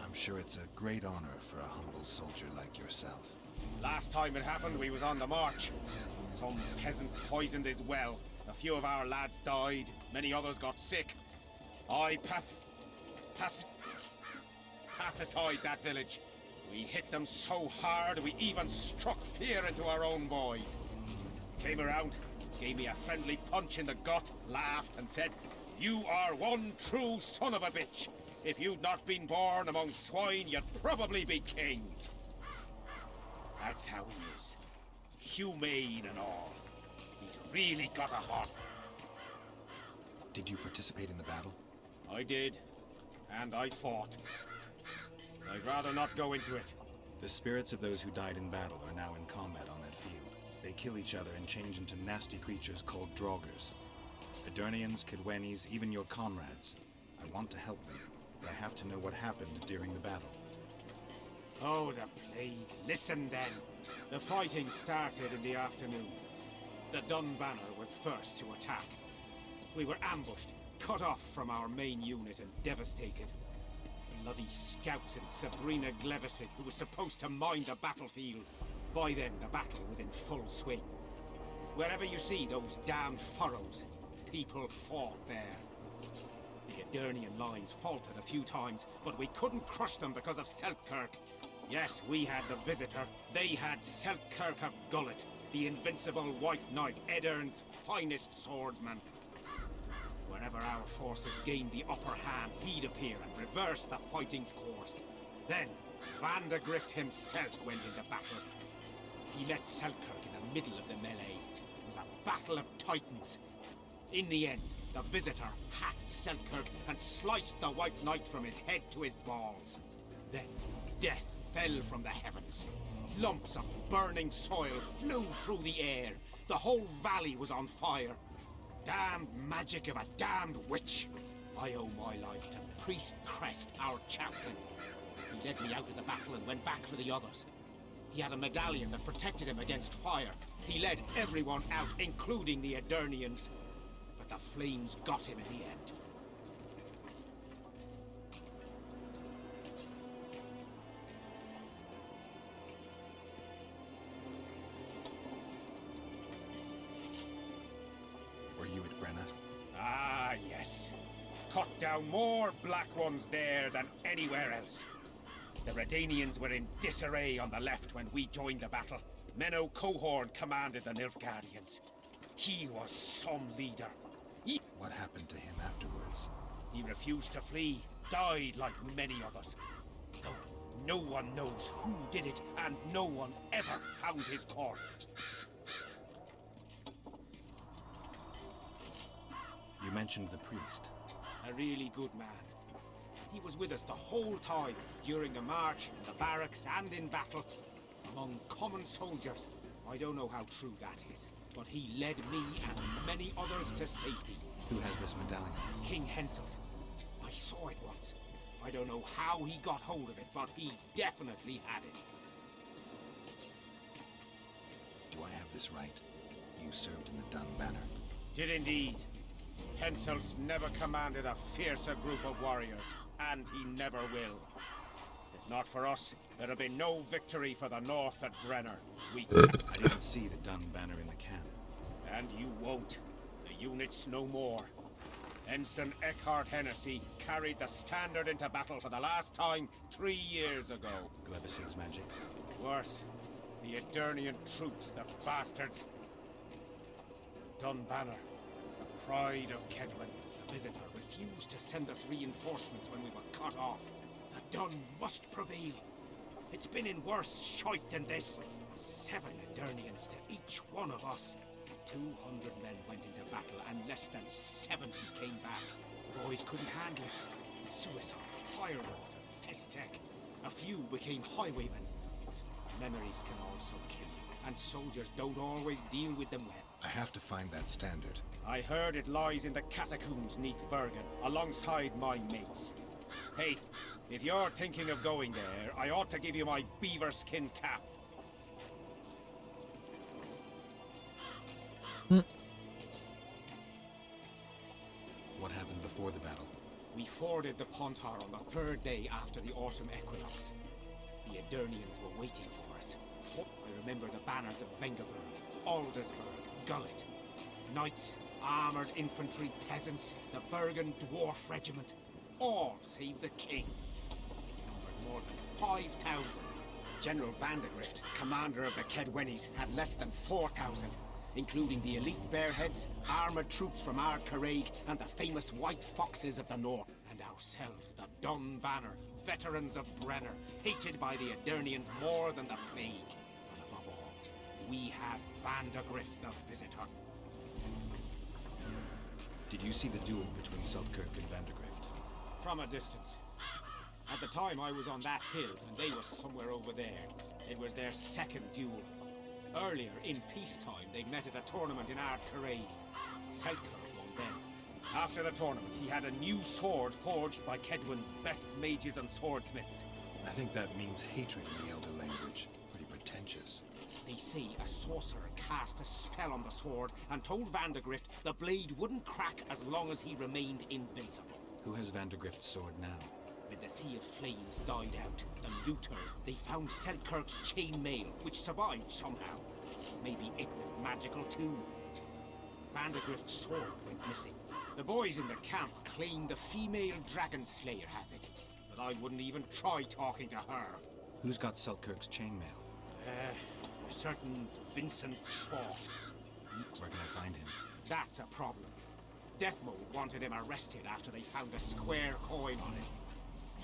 I'm sure it's a great honor for a humble soldier like yourself. Last time it happened, we was on the march. Some peasant poisoned his well. A few of our lads died. Many others got sick. I pacified that village. We hit them so hard, we even struck fear into our own boys. Came around, gave me a friendly punch in the gut, laughed and said, "You are one true son of a bitch. If you'd not been born among swine, you'd probably be king." That's how he is. Humane and all. He's really got a heart. Did you participate in the battle? I did. And I fought. I'd rather not go into it. The spirits of those who died in battle are now in combat on that field. They kill each other and change into nasty creatures called draugrs. Edirnians, Kidwenis, even your comrades. I want to help them, but I have to know what happened during the battle. Oh, the plague. Listen then. The fighting started in the afternoon. The Dun Banner was first to attack. We were ambushed, cut off from our main unit and devastated. Bloody scouts and Sabrina Glevisic, who was supposed to mind the battlefield. By then, the battle was in full swing. Wherever you see those damned furrows, people fought there. The Edirnian lines faltered a few times, but we couldn't crush them because of Selkirk. Yes, we had the Visitor. They had Selkirk of Gullet, the invincible White Knight, Edern's finest swordsman. Wherever our forces gained the upper hand, he'd appear and reverse the fighting's course. Then, Van der Grift himself went into battle. He met Selkirk in the middle of the melee. It was a battle of titans. In the end, the Visitor hacked Selkirk and sliced the White Knight from his head to his balls. Then, death fell from the heavens. Lumps of burning soil flew through the air. The whole valley was on fire. Damned magic of a damned witch. I owe my life to Priest Crest, our chaplain. He led me out of the battle and went back for the others. He had a medallion that protected him against fire. He led everyone out, including the Edirnians. But the flames got him in the end. Were you at Brenna? Ah, yes. Cut down more black ones there than anywhere else. The Redanians were in disarray on the left when we joined the battle. Menno Cohorn commanded the Nilfgaardians. He was some leader. What happened to him afterwards? He refused to flee, died like many others. No one knows who did it, and no one ever found his corpse. You mentioned the priest. A really good man. He was with us the whole time, during the march, in the barracks, and in battle. Among common soldiers. I don't know how true that is, but he led me and many others to safety. Who has this medallion? King Henselt. I saw it once. I don't know how he got hold of it, but he definitely had it. Do I have this right? You served in the Dun Banner. Did indeed. Henselt's never commanded a fiercer group of warriors, and he never will. If Not for us. There'll be no victory for the North at Brenner. I didn't see the Dun banner in the camp. And you won't. The unit's no more. Ensign Eckhart Hennessy carried the standard into battle for the last time 3 years ago. Glevising's magic. Worse, the Edirnian troops, the bastards. Dun banner, the pride of Kedwin, the visitor, refused to send us reinforcements when we were cut off. The Dun must prevail. It's been in worse shite than this. 7 Edirnians to each one of us. 200 men went into battle and less than 70 came back. Boys couldn't handle it. Suicide, firewater, fistek. A few became highwaymen. Memories can also kill you, and soldiers don't always deal with them well. I have to find that standard. I heard it lies in the catacombs neath Vernon, alongside my mates. Hey, if you're thinking of going there, I ought to give you my beaver skin cap. What happened before the battle? We forded the Pontar on the 3rd day after the autumn equinox. The Edirnians were waiting for us. I remember the banners of Vengerberg, Aldersburg, Gullet. Knights, armored infantry, peasants, the Vergen dwarf regiment. All save the king. They numbered more than 5,000. General Vandergrift, commander of the Kedwenis, had less than 4,000. Including the elite Bearheads, armored troops from Ardcarraig, and the famous White Foxes of the North. And ourselves, the Dun Banner, veterans of Brenner, hated by the Edirnians more than the plague. But above all, we had Vandergrift the Visitor. Did you see the duel between Seltkirk and Vandergrift? From a distance. At the time I was on that hill, and they were somewhere over there. It was their second duel. Earlier, in peacetime, they'd met at a tournament in Ardcarraig. Seltkirk won then. After the tournament, he had a new sword forged by Kedwin's best mages and swordsmiths. I think that means hatred in the Elder language. Pretty pretentious. They say a sorcerer cast a spell on the sword and told Vandergrift the blade wouldn't crack as long as he remained invincible. Who has Vandergrift's sword now? When the Sea of Flames died out, the looters, they found Seltkirk's chainmail, which survived somehow. Maybe it was magical too. Vandergrift's sword went missing. The boys in the camp claim the female dragon slayer has it, but I wouldn't even try talking to her. Who's got Seltkirk's chainmail? A certain Vincent Trott. Where can I find him? That's a problem. Deathmold wanted him arrested after they found a square coin on him.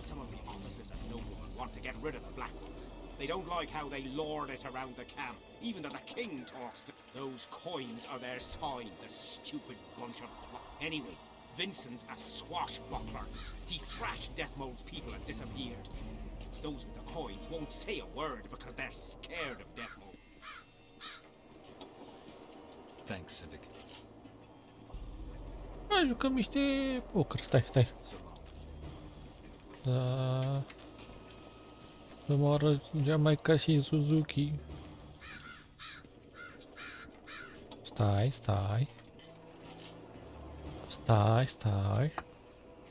Some of the officers of Nobleman want to get rid of the Black Ones. They don't like how they lord it around the camp, even though the king talks to... Those coins are their sign, the stupid bunch of... Anyway, Vincent's a swashbuckler. He thrashed Deathmold's people and disappeared. Those with the coins won't say a word because they're scared of Deathmold. Thanks, Civic. Hai jucăm niște poker, stai. So long. Da. Să mă arăt Jamaica și Suzuki. Stai.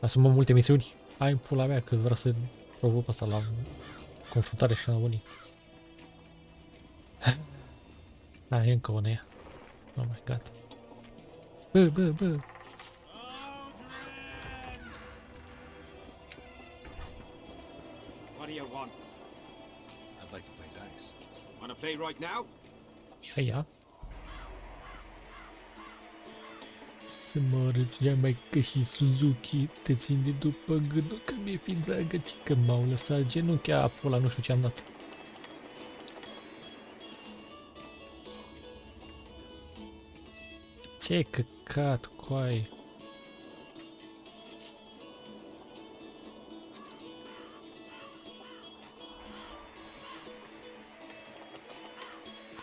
Asumă multe misiuni. Hai în pula mea că vreau să provoc asta la confruntare și la unii. Hai, încă una ea. Oh my god. Bă. What do you want? I'd like to play dice. Want to play right now? Ia. Să mă arăt Jamaica și Suzuki. Te țin de după gândul că mi-e fi dragă, ci că m-au lăsat genunchea pula, nu știu ce am dat. Ce căcat, coai.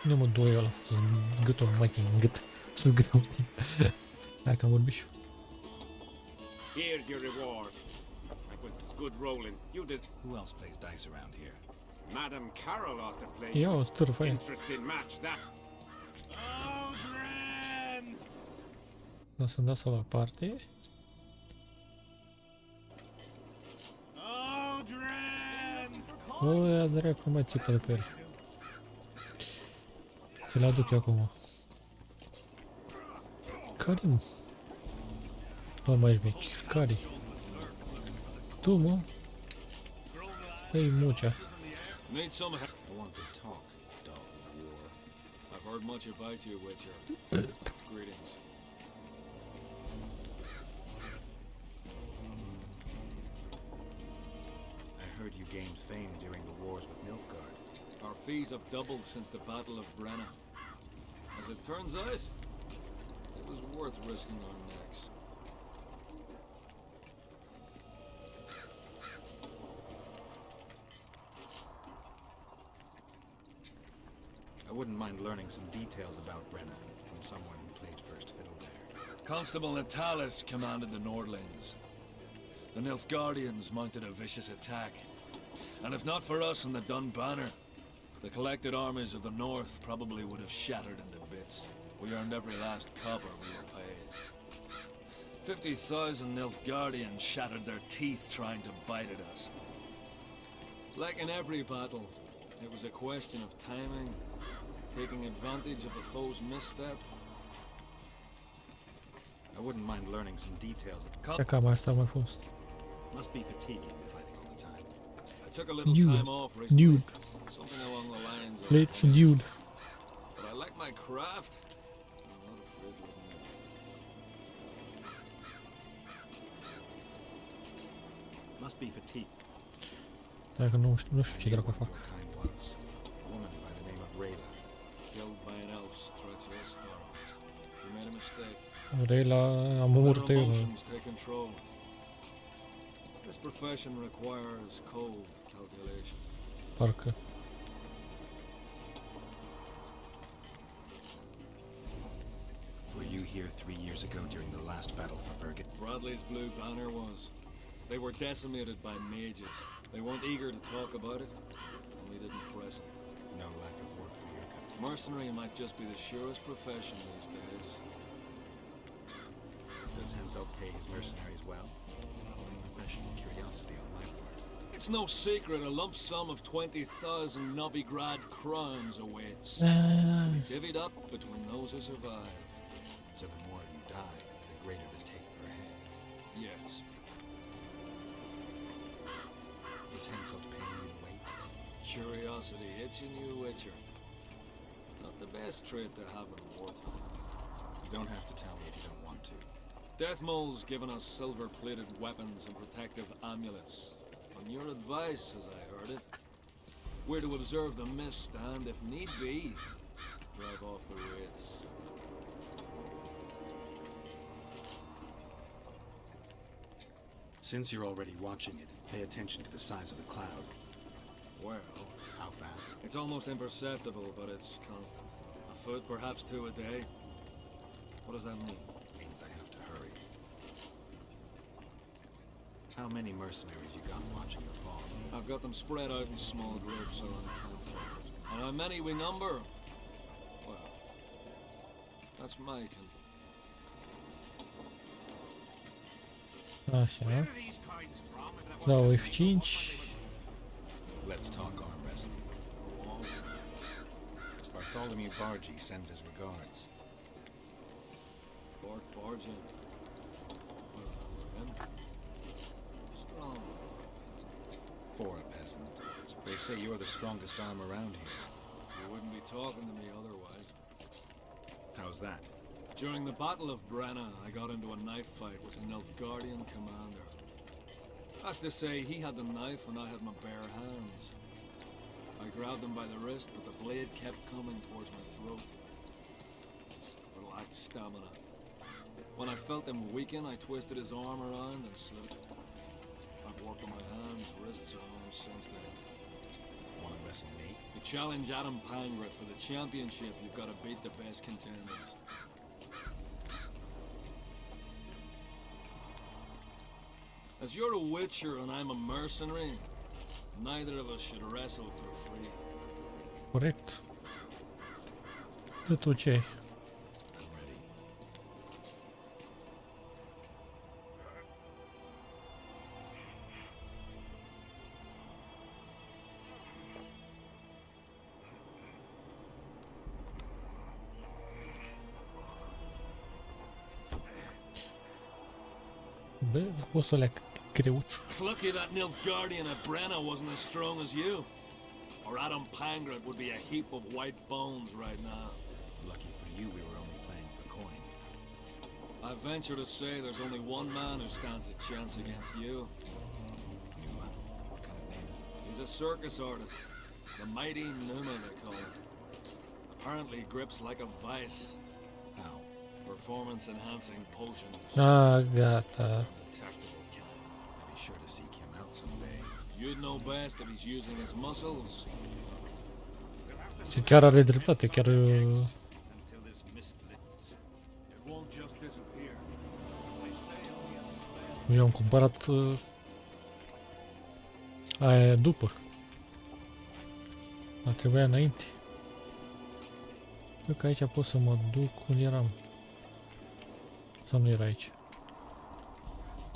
Pune-mă doi ăla, sus gâtul mătii, în gât. Sus gâtul mătii. Dacă am vorbit și eu. Here's your reward. That was good rolling. You just... Who else plays dice around here? Madam Carol ought to play. Ia o stârfă aia. Interesting match, that. O să-mi dau să la parte. O, ia dracu, mai țipă de pe el. Să le aduc eu acum. Care-i, mă? Bă, mai ești mic. Care-i? Tu, mă? Ei, mucea. Need some help. I want to talk, dog of war. I've heard much about you, Witcher. Greetings. I heard you gained fame during the wars with Nilfgaard. Our fees have doubled since the Battle of Brenna. As it turns out, it was worth risking our necks. I wouldn't mind learning some details about Brenna from someone who played first fiddle there. Constable Natalis commanded the Nordlings. The Nilfgaardians mounted a vicious attack. And if not for us and the Dun Banner, the collected armies of the North probably would have shattered into bits. We earned every last copper we were paid. 50,000 Nilfgaardians shattered their teeth trying to bite at us. Like in every battle, it was a question of timing, taking advantage of the foe's misstep. I wouldn't mind learning some details. Cred că asta a mai fost. Must be fatiguing fighting all the time. I took a little Nude. time off recently. Nude. Something along the lines of... Let's nude. But I like my craft. I'm not afraid to admit it. Must be fatigue. Dacă nu știu ce dracu fac. Your kind once. A woman by the name of Rayla. Killed by an elf's treacherous arrow. She made a mistake. Rayla am Let omorât her eu. emotions take control. This profession requires cold calculation. Parcă. Were you here 3 years ago during the last battle for Vernon? Bradley's blue banner was. They were decimated by mages. They weren't eager to talk about it, and we didn't press it. No lack of work for your company. Mercenary might just be the surest profession these days. Does Hansel pay his mercenaries well? Only professional curiosity on my part. It's no secret a lump sum of 20,000 Novigrad crowns awaits. Divvied up between those who survive. So the more you die, the greater the take per head. Yes. Is Hansel paying you weight? Curiosity itching you, Witcher. Not the best trait to have in wartime. You don't have to tell me if you don't want to. Deathmole's given us silver-plated weapons and protective amulets. On your advice, as I heard it, we're to observe the mist and, if need be, drive off the wraiths. Since you're already watching it, pay attention to the size of the cloud. Well, How fast? it's almost imperceptible, but it's constant. A foot, perhaps 2 a day. What does that mean? Means I have to hurry. How many mercenaries you got watching the fall? I've got them spread out in small groups around campfires. And how many we number? Well, that's my con. Așa. Dau F5. Let's talk arm wrestling. Bartholomew Bargy sends his regards. Bart Bargin. Strong. For a peasant. They say you're the strongest arm around here. You wouldn't be talking to me otherwise. How's that? During the Battle of Brenna, I got into a knife fight with a Nilfgaardian commander. That's to say, he had the knife and I had my bare hands. I grabbed him by the wrist, but the blade kept coming towards my throat. I lacked stamina. When I felt him weaken, I twisted his arm around and slipped. I've worked on my hands, wrists, and arms since then. Want to wrestle me? To challenge Adam Pangret for the championship, you've got to beat the best contenders. As you're a witcher and I'm a mercenary, neither of us should wrestle for free. Corect. De tu ce ai? I'm ready. Bă, a fost o leac greuț. Lucky that Nilfgaardian at Brenna wasn't as strong as you. Or Adam Pangret would be a heap of white bones right now. Lucky for you, we were only playing for coin. I venture to say there's only one man who stands a chance against you. Numa. What kind of name is that? He's a circus artist. The mighty Numa, they call him. Apparently grips like a vice. How? Performance-enhancing potions. Ah, gata. The tactical kind. I'll be sure to seek him out someday. You'd know best if he's using his muscles. Și chiar are dreptate, chiar Until this mist lifts. It won't just disappear. They say only a spell. eu am cumpărat aia după. A trebuia înainte. Cred că aici pot să mă duc unde eram. Sau nu era aici.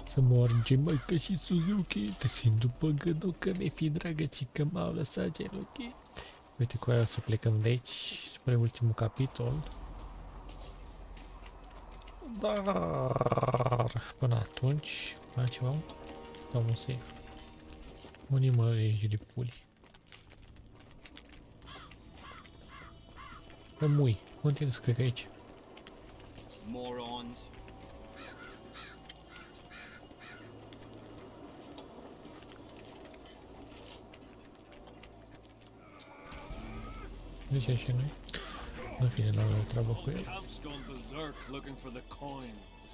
Să morge măică și Suzuki. Te simt după gândul că mi-e fi dragă, ci că m-au lăsat genunchii. Uite, cu aia o să plecăm de aici spre ultimul capitol. Dar până atunci mai ceva? Dau un save. Unii mă ești de puli. Bă, mui, unde te cred că aici? Morons. De ce și noi? Nu fine, la o treabă cu el. Camp's gone berserk looking for the coins.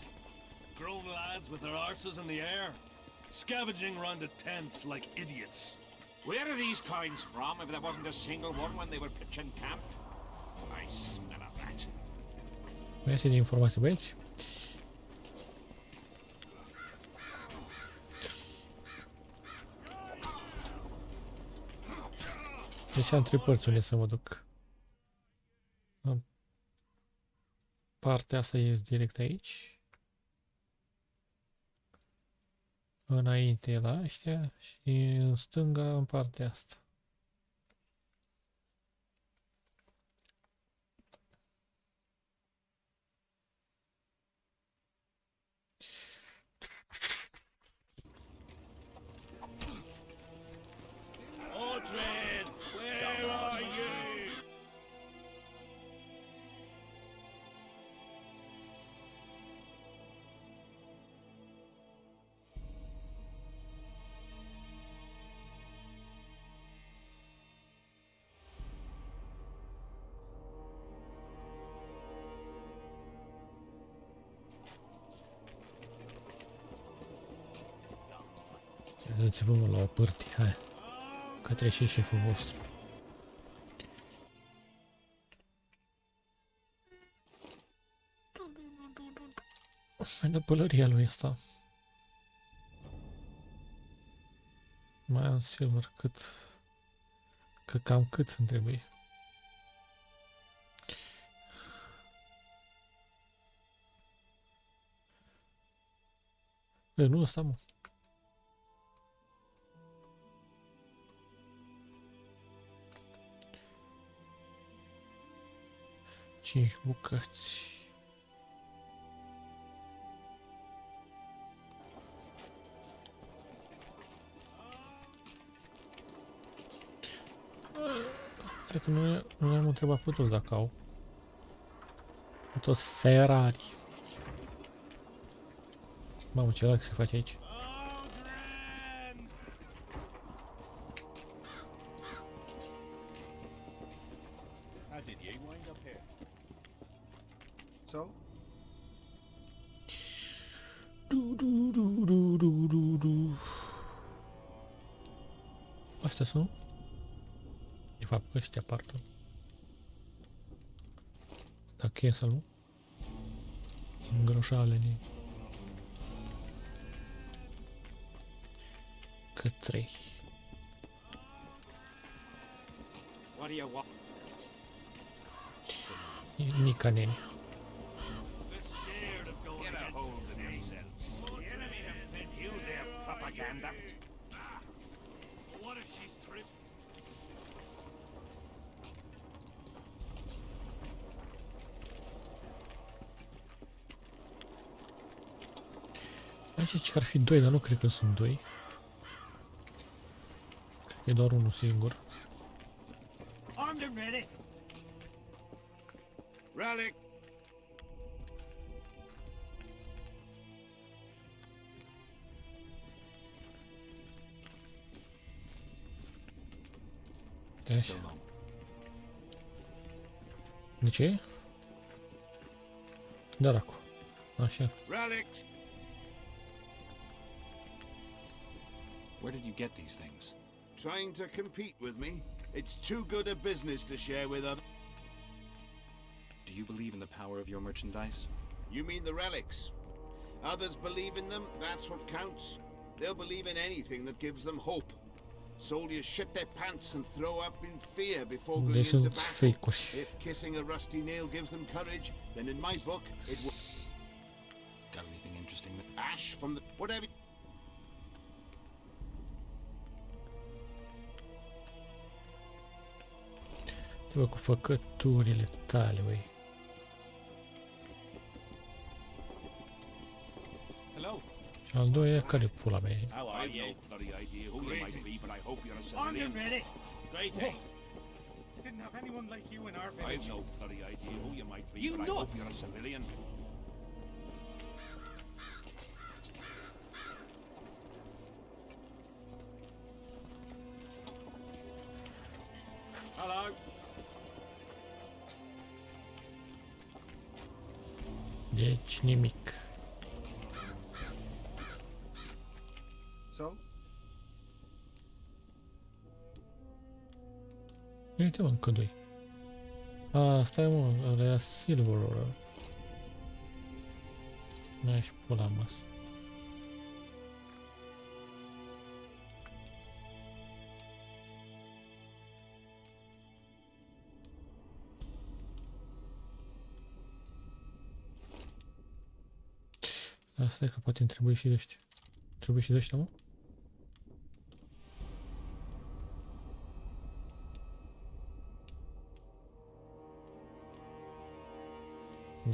Grown lads with their arses in the air, scavenging around the tents like idiots. Where are these coins from if there wasn't a single one when they were pitching camp? I smell a rat. Mai este de informații, băieți? Deci am 3 părți unde să mă duc. Partea asta e direct aici. Înainte la ăștia și în stânga în partea asta. Mordred, where are you? Dați-vă la o parte, hai. Către și șeful vostru. Mai dă pălăria lui ăsta. Mai am silver cât... Că cam cât îmi trebuie. Bă, nu ăsta, mă. 5 bucăți. Stai că nu i-am întrebat pe toți dacă au. Pe toți Ferrari. Mamă, ce lag se face aici. So? Astea sunt? De fapt, ăștia partă. Dacă e să nu? Îngroșalele. Cât 3. What do you want? Nica nene. Bit scared of going Get a against hold the of snake. yourself. The enemy have fed you their propaganda. But what if she's tripped? Aici zice că ar fi 2, dar nu cred că sunt 2. Cred că e doar unul singur. Armed and ready. Relic! Așa. De ce? Dracu. Așa. Relics! Where did you get these things? Trying to compete with me? It's too good a business to share with others. Do you believe in the power of your merchandise? You mean the relics? Others believe in them, that's what counts. They'll believe in anything that gives them hope. Soldiers shit their pants and throw up in fear before going Deci into sunt battle. fake-uri. If kissing a rusty nail gives them courage, then in my book it will. Got anything interesting? Ash from the whatever. Bă, cu făcăturile tale, băi. Hello. Și al doilea, care pula mea e? How are I've you? no bloody idea who you might be, but I hope you're a Armed and civilian. ready. Great. Didn't have anyone like you in our I've village. no bloody idea who you might be, You but I hope nuts! you're a civilian. Hello. Deci nimic. So? Uite, mă, încă 2. A, stai, mă, ăla era silver ăla. N-ai și pula masă. Asta e că poate îmi trebuie și de ăștia. Trebuie și de ăștia, mă?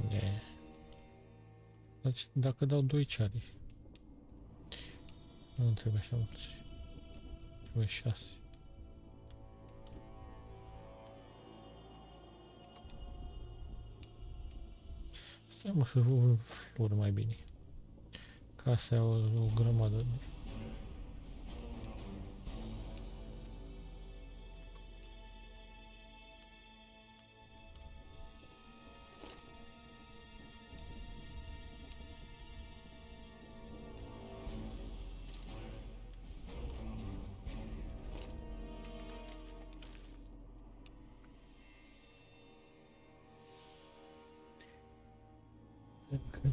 Ne. Deci, dacă dau 2 ce are? Nu trebuie așa mulți. Trebuie 6. Stai, mă, să vă flori mai bine. Ca să iau o grămadă de...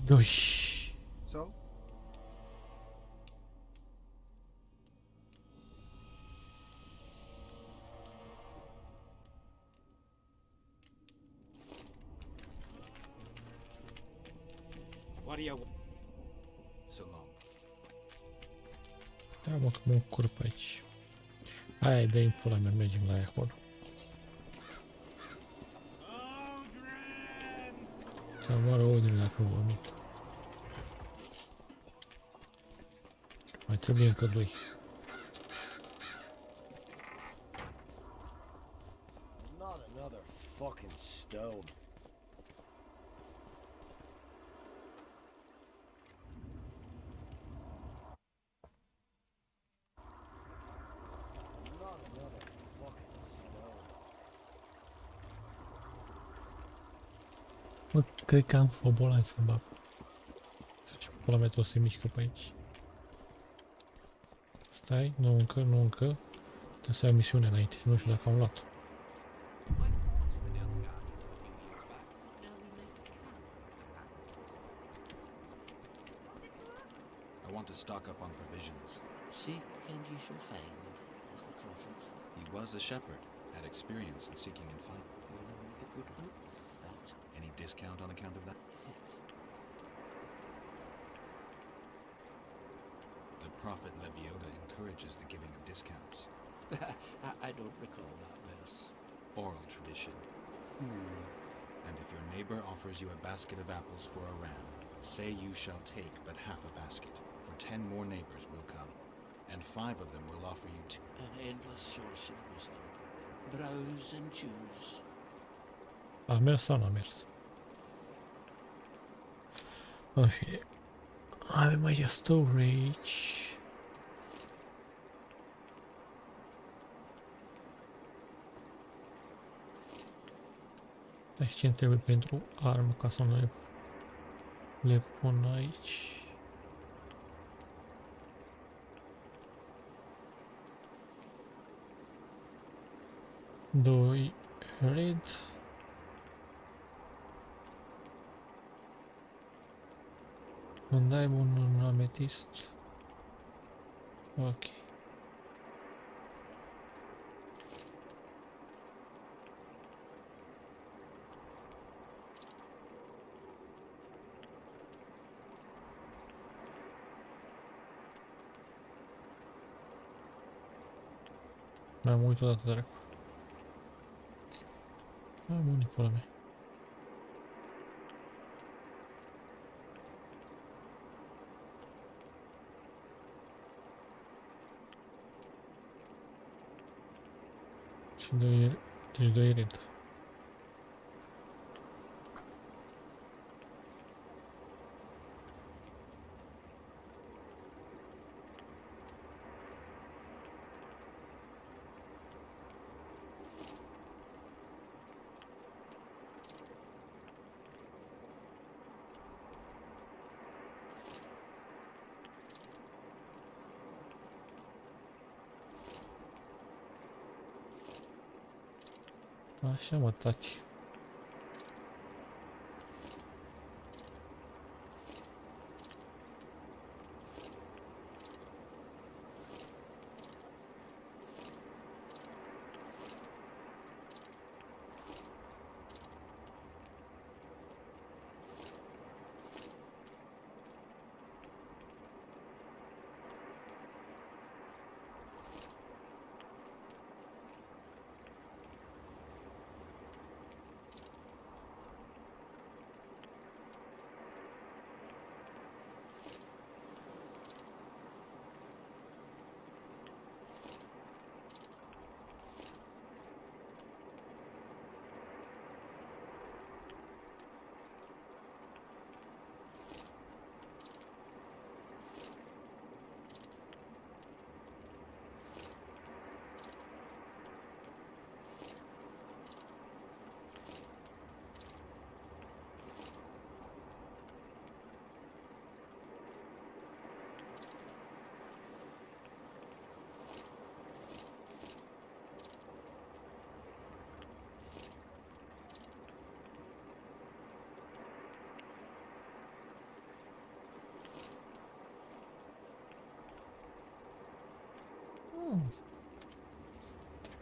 Doi. So? What do you... So long. Da, mă, că mă încurc pe aici. Hai, dă-i în pula mea, mergem la aia acolo. Să moară Odin dacă vomit. Mai trebuie încă 2. Not another fucking stone. Not another fucking stone. Mă, cred că am fobolan să bag. Să ce pula mea tot se mișcă pe aici. Stai, nu încă, nu încă. Trebuie să ai o misiune înainte, nu știu dacă am luat. I want to stock up on provisions. Seek and you shall find, is the prophet. He was a shepherd, had experience in seeking and finding. You know, like a good book. That's Any discount on account of that? The prophet Lebioda encourages the giving of discounts. I don't recall that verse. Oral tradition. And if your neighbor offers you a basket of apples for a ram, say you shall take but half a basket, for for 10 more neighbors will come, and 5 of them will offer you An endless source of wisdom. Browse and choose. A mers sau n-a mers? În fine. Avem aici storage. Deci ce trebuie pentru armă ca să nu le pun aici. Doi red. Un diamond, un ametist. Ok. M-am uitat odată, dracu. Am uniforme mea. Și doi, deci doi red. Așa mă, taci.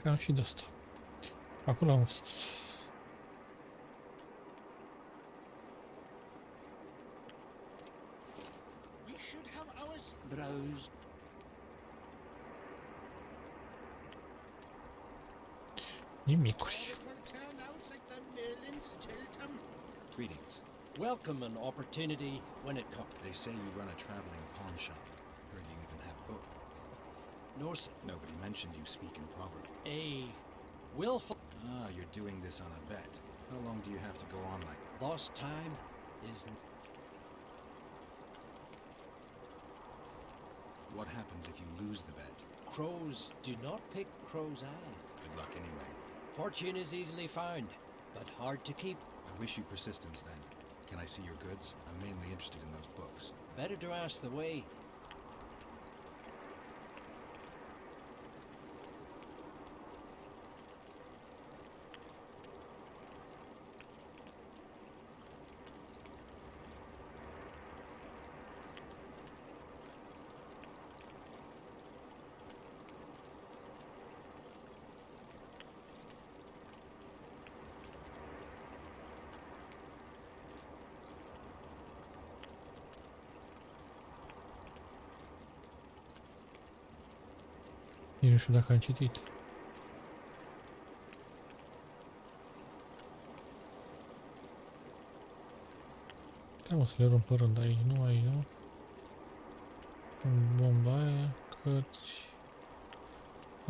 Cam și de asta. Acolo am fost. We should have ours. Browse. Nimicuri. It will turn out like the mill in Stilton. Greetings. Welcome an opportunity when it comes. They say you run a traveling pawn shop. Heard you even have books. No, sir. Nobody mentioned you speak in proverb. A willful. Ah, you're doing this on a bet. How long do you have to go on like that? Lost time is. What happens if you lose the bet? Crows do not pick crow's eye. Good luck anyway. Fortune is easily found, but hard to keep. I wish you persistence then. Can I see your goods? I'm mainly interested in those books. Better to ask the way. Nici nu știu dacă am citit. Da, o să le luăm pe rând aici, nu aici, nu? Bomba aia, cărți.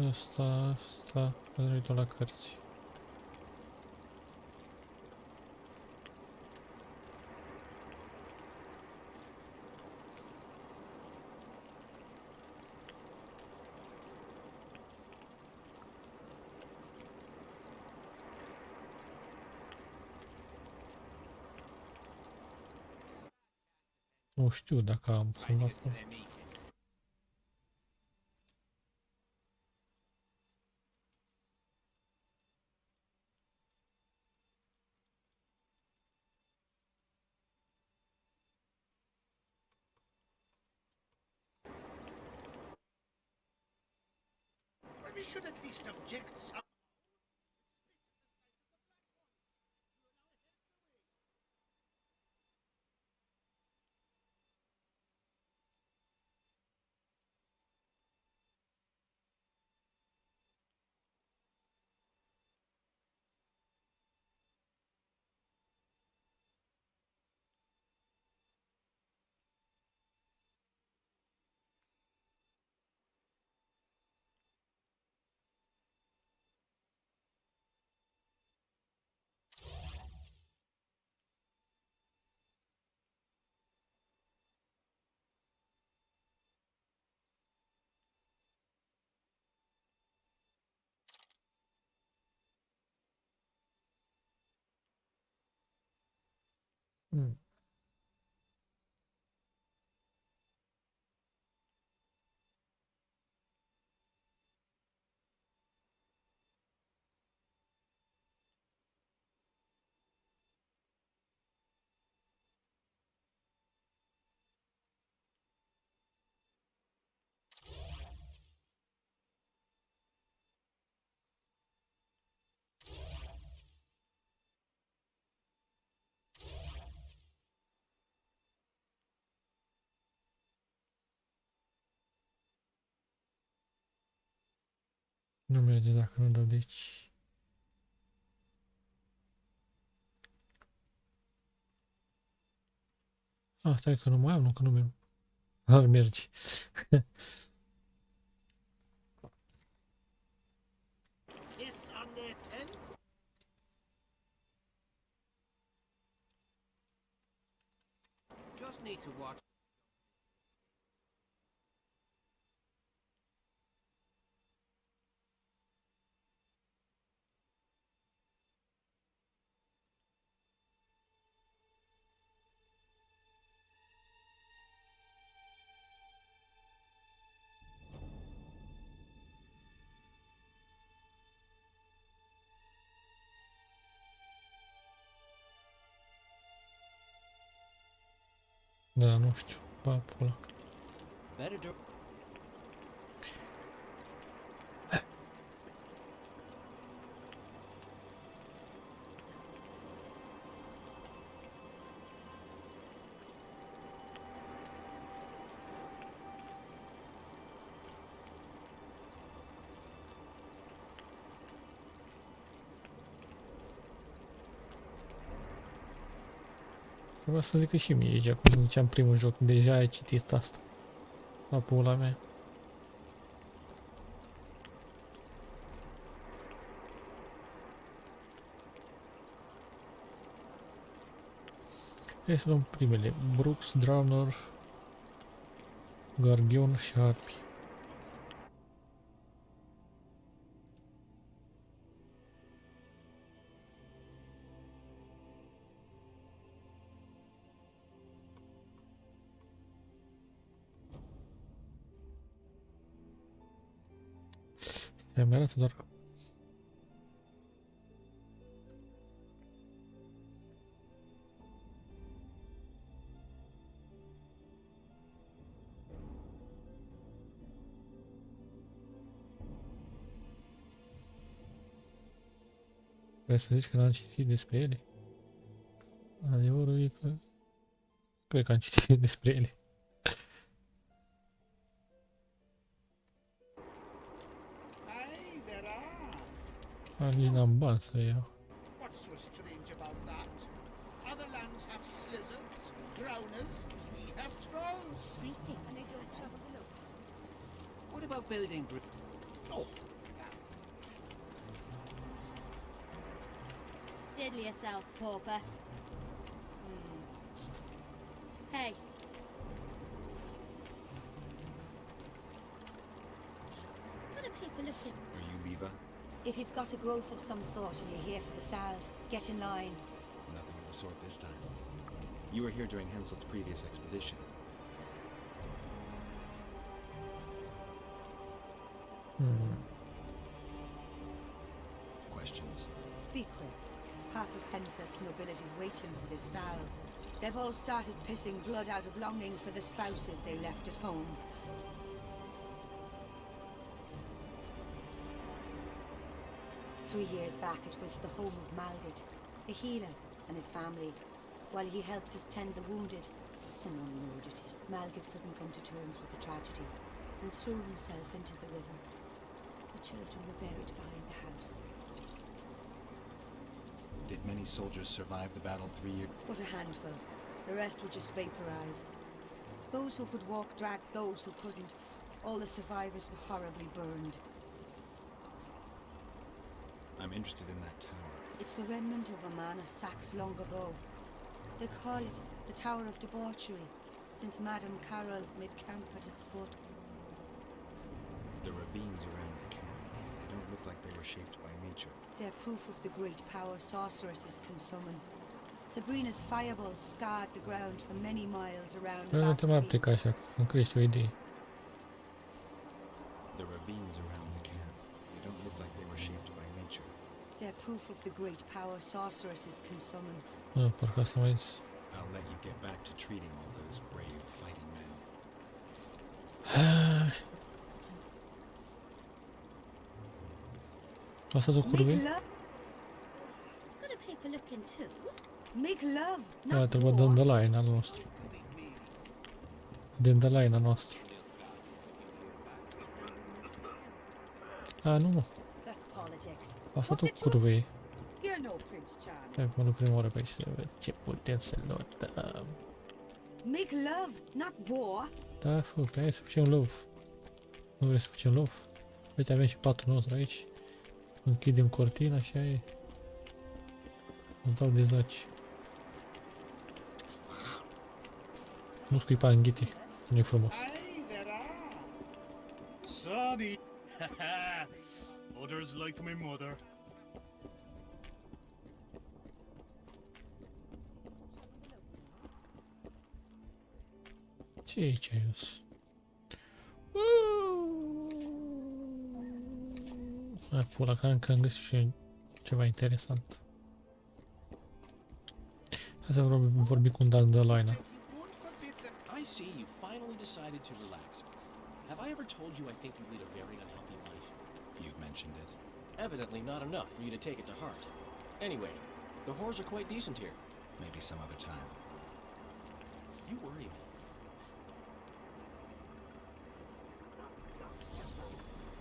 Asta. Am uitat la cărți. Nu știu dacă am să mă fac. Well, we should at least object some. Nu merge dacă nu dau de aici. Ah, stai că nu mai am, nu că nu merg. Ar merge. Piss on their tents? Just need to watch. Da, nu știu. Ba, pula. Better do. Trebuia să zică și mie, Egea, cum ziceam primul joc. Deja ai citit asta. La pula mea. Hai să luăm primele. Brooks, Drowner, Guardian și Harpy. Ea mi-arată doar că... Vrei să zici că n-am citit despre ele? Adevărul e că... Cred că am citit despre ele. Aye, there are. Nici n-am bani să iau. What's so strange about that? Other lands have slizzards, drowners, we have trolls. Greetings. And they don't trouble the locals. What about building Oh, Diddle yourself, pauper. Hey. Gotta pay for looking. Are you Leva? If you've got a growth of some sort and you're here for the salve, get in line. Nothing of the sort this time. You were here during Henselt's previous expedition. Questions? Be quick. Half of Henselt's nobility's waiting for this salve. They've all started pissing blood out of longing for the spouses they left at home. Three years back, it was the home of Malgit, a healer, and his family. While he helped us tend the wounded, someone murdered his. Malgit couldn't come to terms with the tragedy and threw himself into the river. The children were buried behind the house. Did many soldiers survive the battle 3 years? But a handful. The rest were just vaporized. Those who could walk dragged those who couldn't. All the survivors were horribly burned. I'm interested in that tower. It's the remnant of a manor sacked long ago. They call it the Tower of Debauchery, since Madame Carol made camp at its foot. The ravines around the camp, they don't look like they were shaped by nature. They're proof of the great power sorceresses can summon. Sabrina's fireballs scarred the ground for many miles around the Nu te mai battlefield. aplica așa, în crește o idee. The ravines around the camp, they don't look like they were shaped by nature. They're proof of the great power sorceresses can summon. Parcă asta mai zis. I'll let you get back to treating all those brave fighting men. Asta tot curve? Gotta pay for looking too. Make love, Da, not trebuie war. dandelion al nostru. Dandelion al nostru. Nu mă. That's politics. Asta What's tot it to? curve e. You're no Prince Charming. Hai mă duc prima oară pe aici să văd ce putem să notăm. Make love, not war. Da, fă, hai să facem love. Nu vrei să facem love? Uite, avem și patul nostru aici. Închidem cortina și aia e. Îți dau de zaci. Nu scuipa în ghite. Nu e frumos. Sonny! Others like my mother. Ce e aici, Ius? Hai, pula, că încă am găsit și ceva interesant. Hai să vorbim cu un dandelion. I see you finally decided to relax. Have I ever told you I think you lead a very unhealthy life? You've mentioned it. Evidently not enough for you to take it to heart. Anyway, the whores are quite decent here. Maybe some other time. You worry me.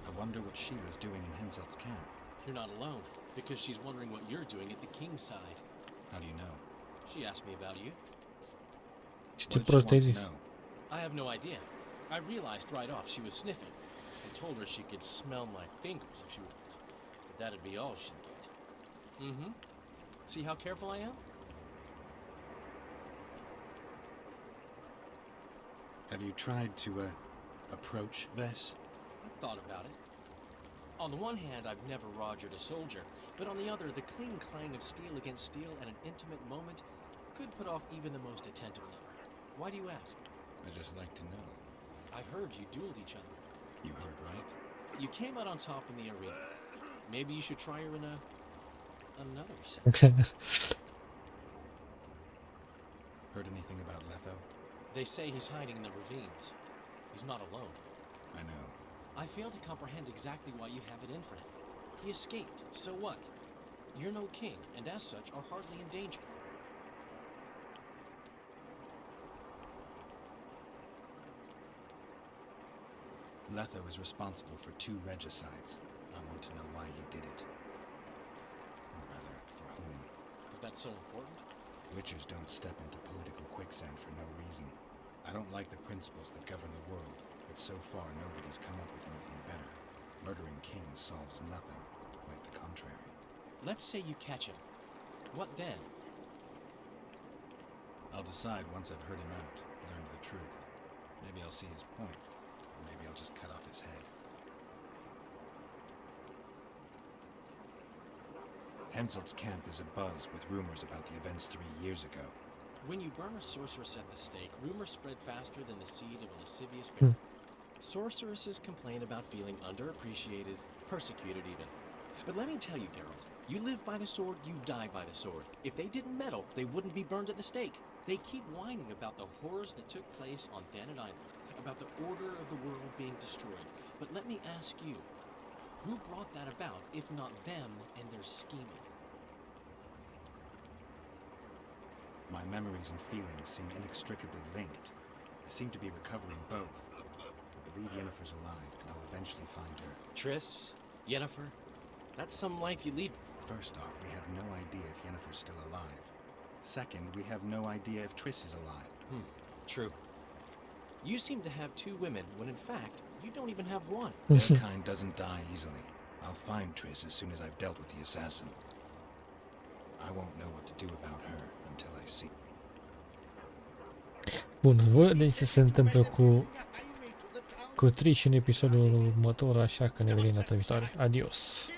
I wonder what Sheila's doing in Henselt's camp. You're not alone, because she's wondering what you're doing at the king's side. How do you know? She asked me about you. Ce What did she prost ai want to zis? know? I have no idea. I realized right off she was sniffing, and told her she could smell my fingers if she wanted. But that'd be all she'd get. Mm-hmm. See how careful I am? Have you tried to, approach Vess? I've thought about it. On the one hand, I've never rogered a soldier, but on the other, the cling clang of steel against steel at an intimate moment could put off even the most attentive lover. Why do you ask? I'd just like to know. I've heard you dueled each other. You heard right? You came out on top in the arena. Maybe you should try her in another set. Heard anything about Letho? They say he's hiding in the ravines. He's not alone. I know. I fail to comprehend exactly why you have it in for him. He escaped, so what? You're no king, and as such are hardly in danger. Letho is responsible for 2 regicides. I want to know why he did it. Or rather, for whom. Is that so important? Witchers don't step into political quicksand for no reason. I don't like the principles that govern the world, but so far nobody's come up with anything better. Murdering kings solves nothing, quite the contrary. Let's say you catch him. What then? I'll decide once I've heard him out, learned the truth. Maybe I'll see his point, or maybe I'll just cut off his head. Henselt's camp is abuzz with rumors about the events 3 years ago. When you burn a sorceress at the stake, rumors spread faster than the seed of a lascivious berry. Sorceresses complain about feeling underappreciated, persecuted even. But let me tell you, Geralt, you live by the sword, you die by the sword. If they didn't meddle, they wouldn't be burned at the stake. They keep whining about the horrors that took place on Thanet Island, about the order of the world being destroyed. But let me ask you, who brought that about, if not them and their scheming? My memories and feelings seem inextricably linked. I seem to be recovering both. I believe Yennefer's alive, and I'll eventually find her. Triss? Yennefer? That's some life you lead. First off, we have no idea if Yennefer's still alive. Second, we have no idea if Triss is alive. True. You seem to have 2 women, when in fact, you don't even have one. Their kind doesn't die easily. I'll find Triss as soon as I've dealt with the assassin. I won't know what to do about her until I see. Bun, vedem ce se întâmplă cu Trish în episodul următor, așa că ne vedem data viitoare. Adios!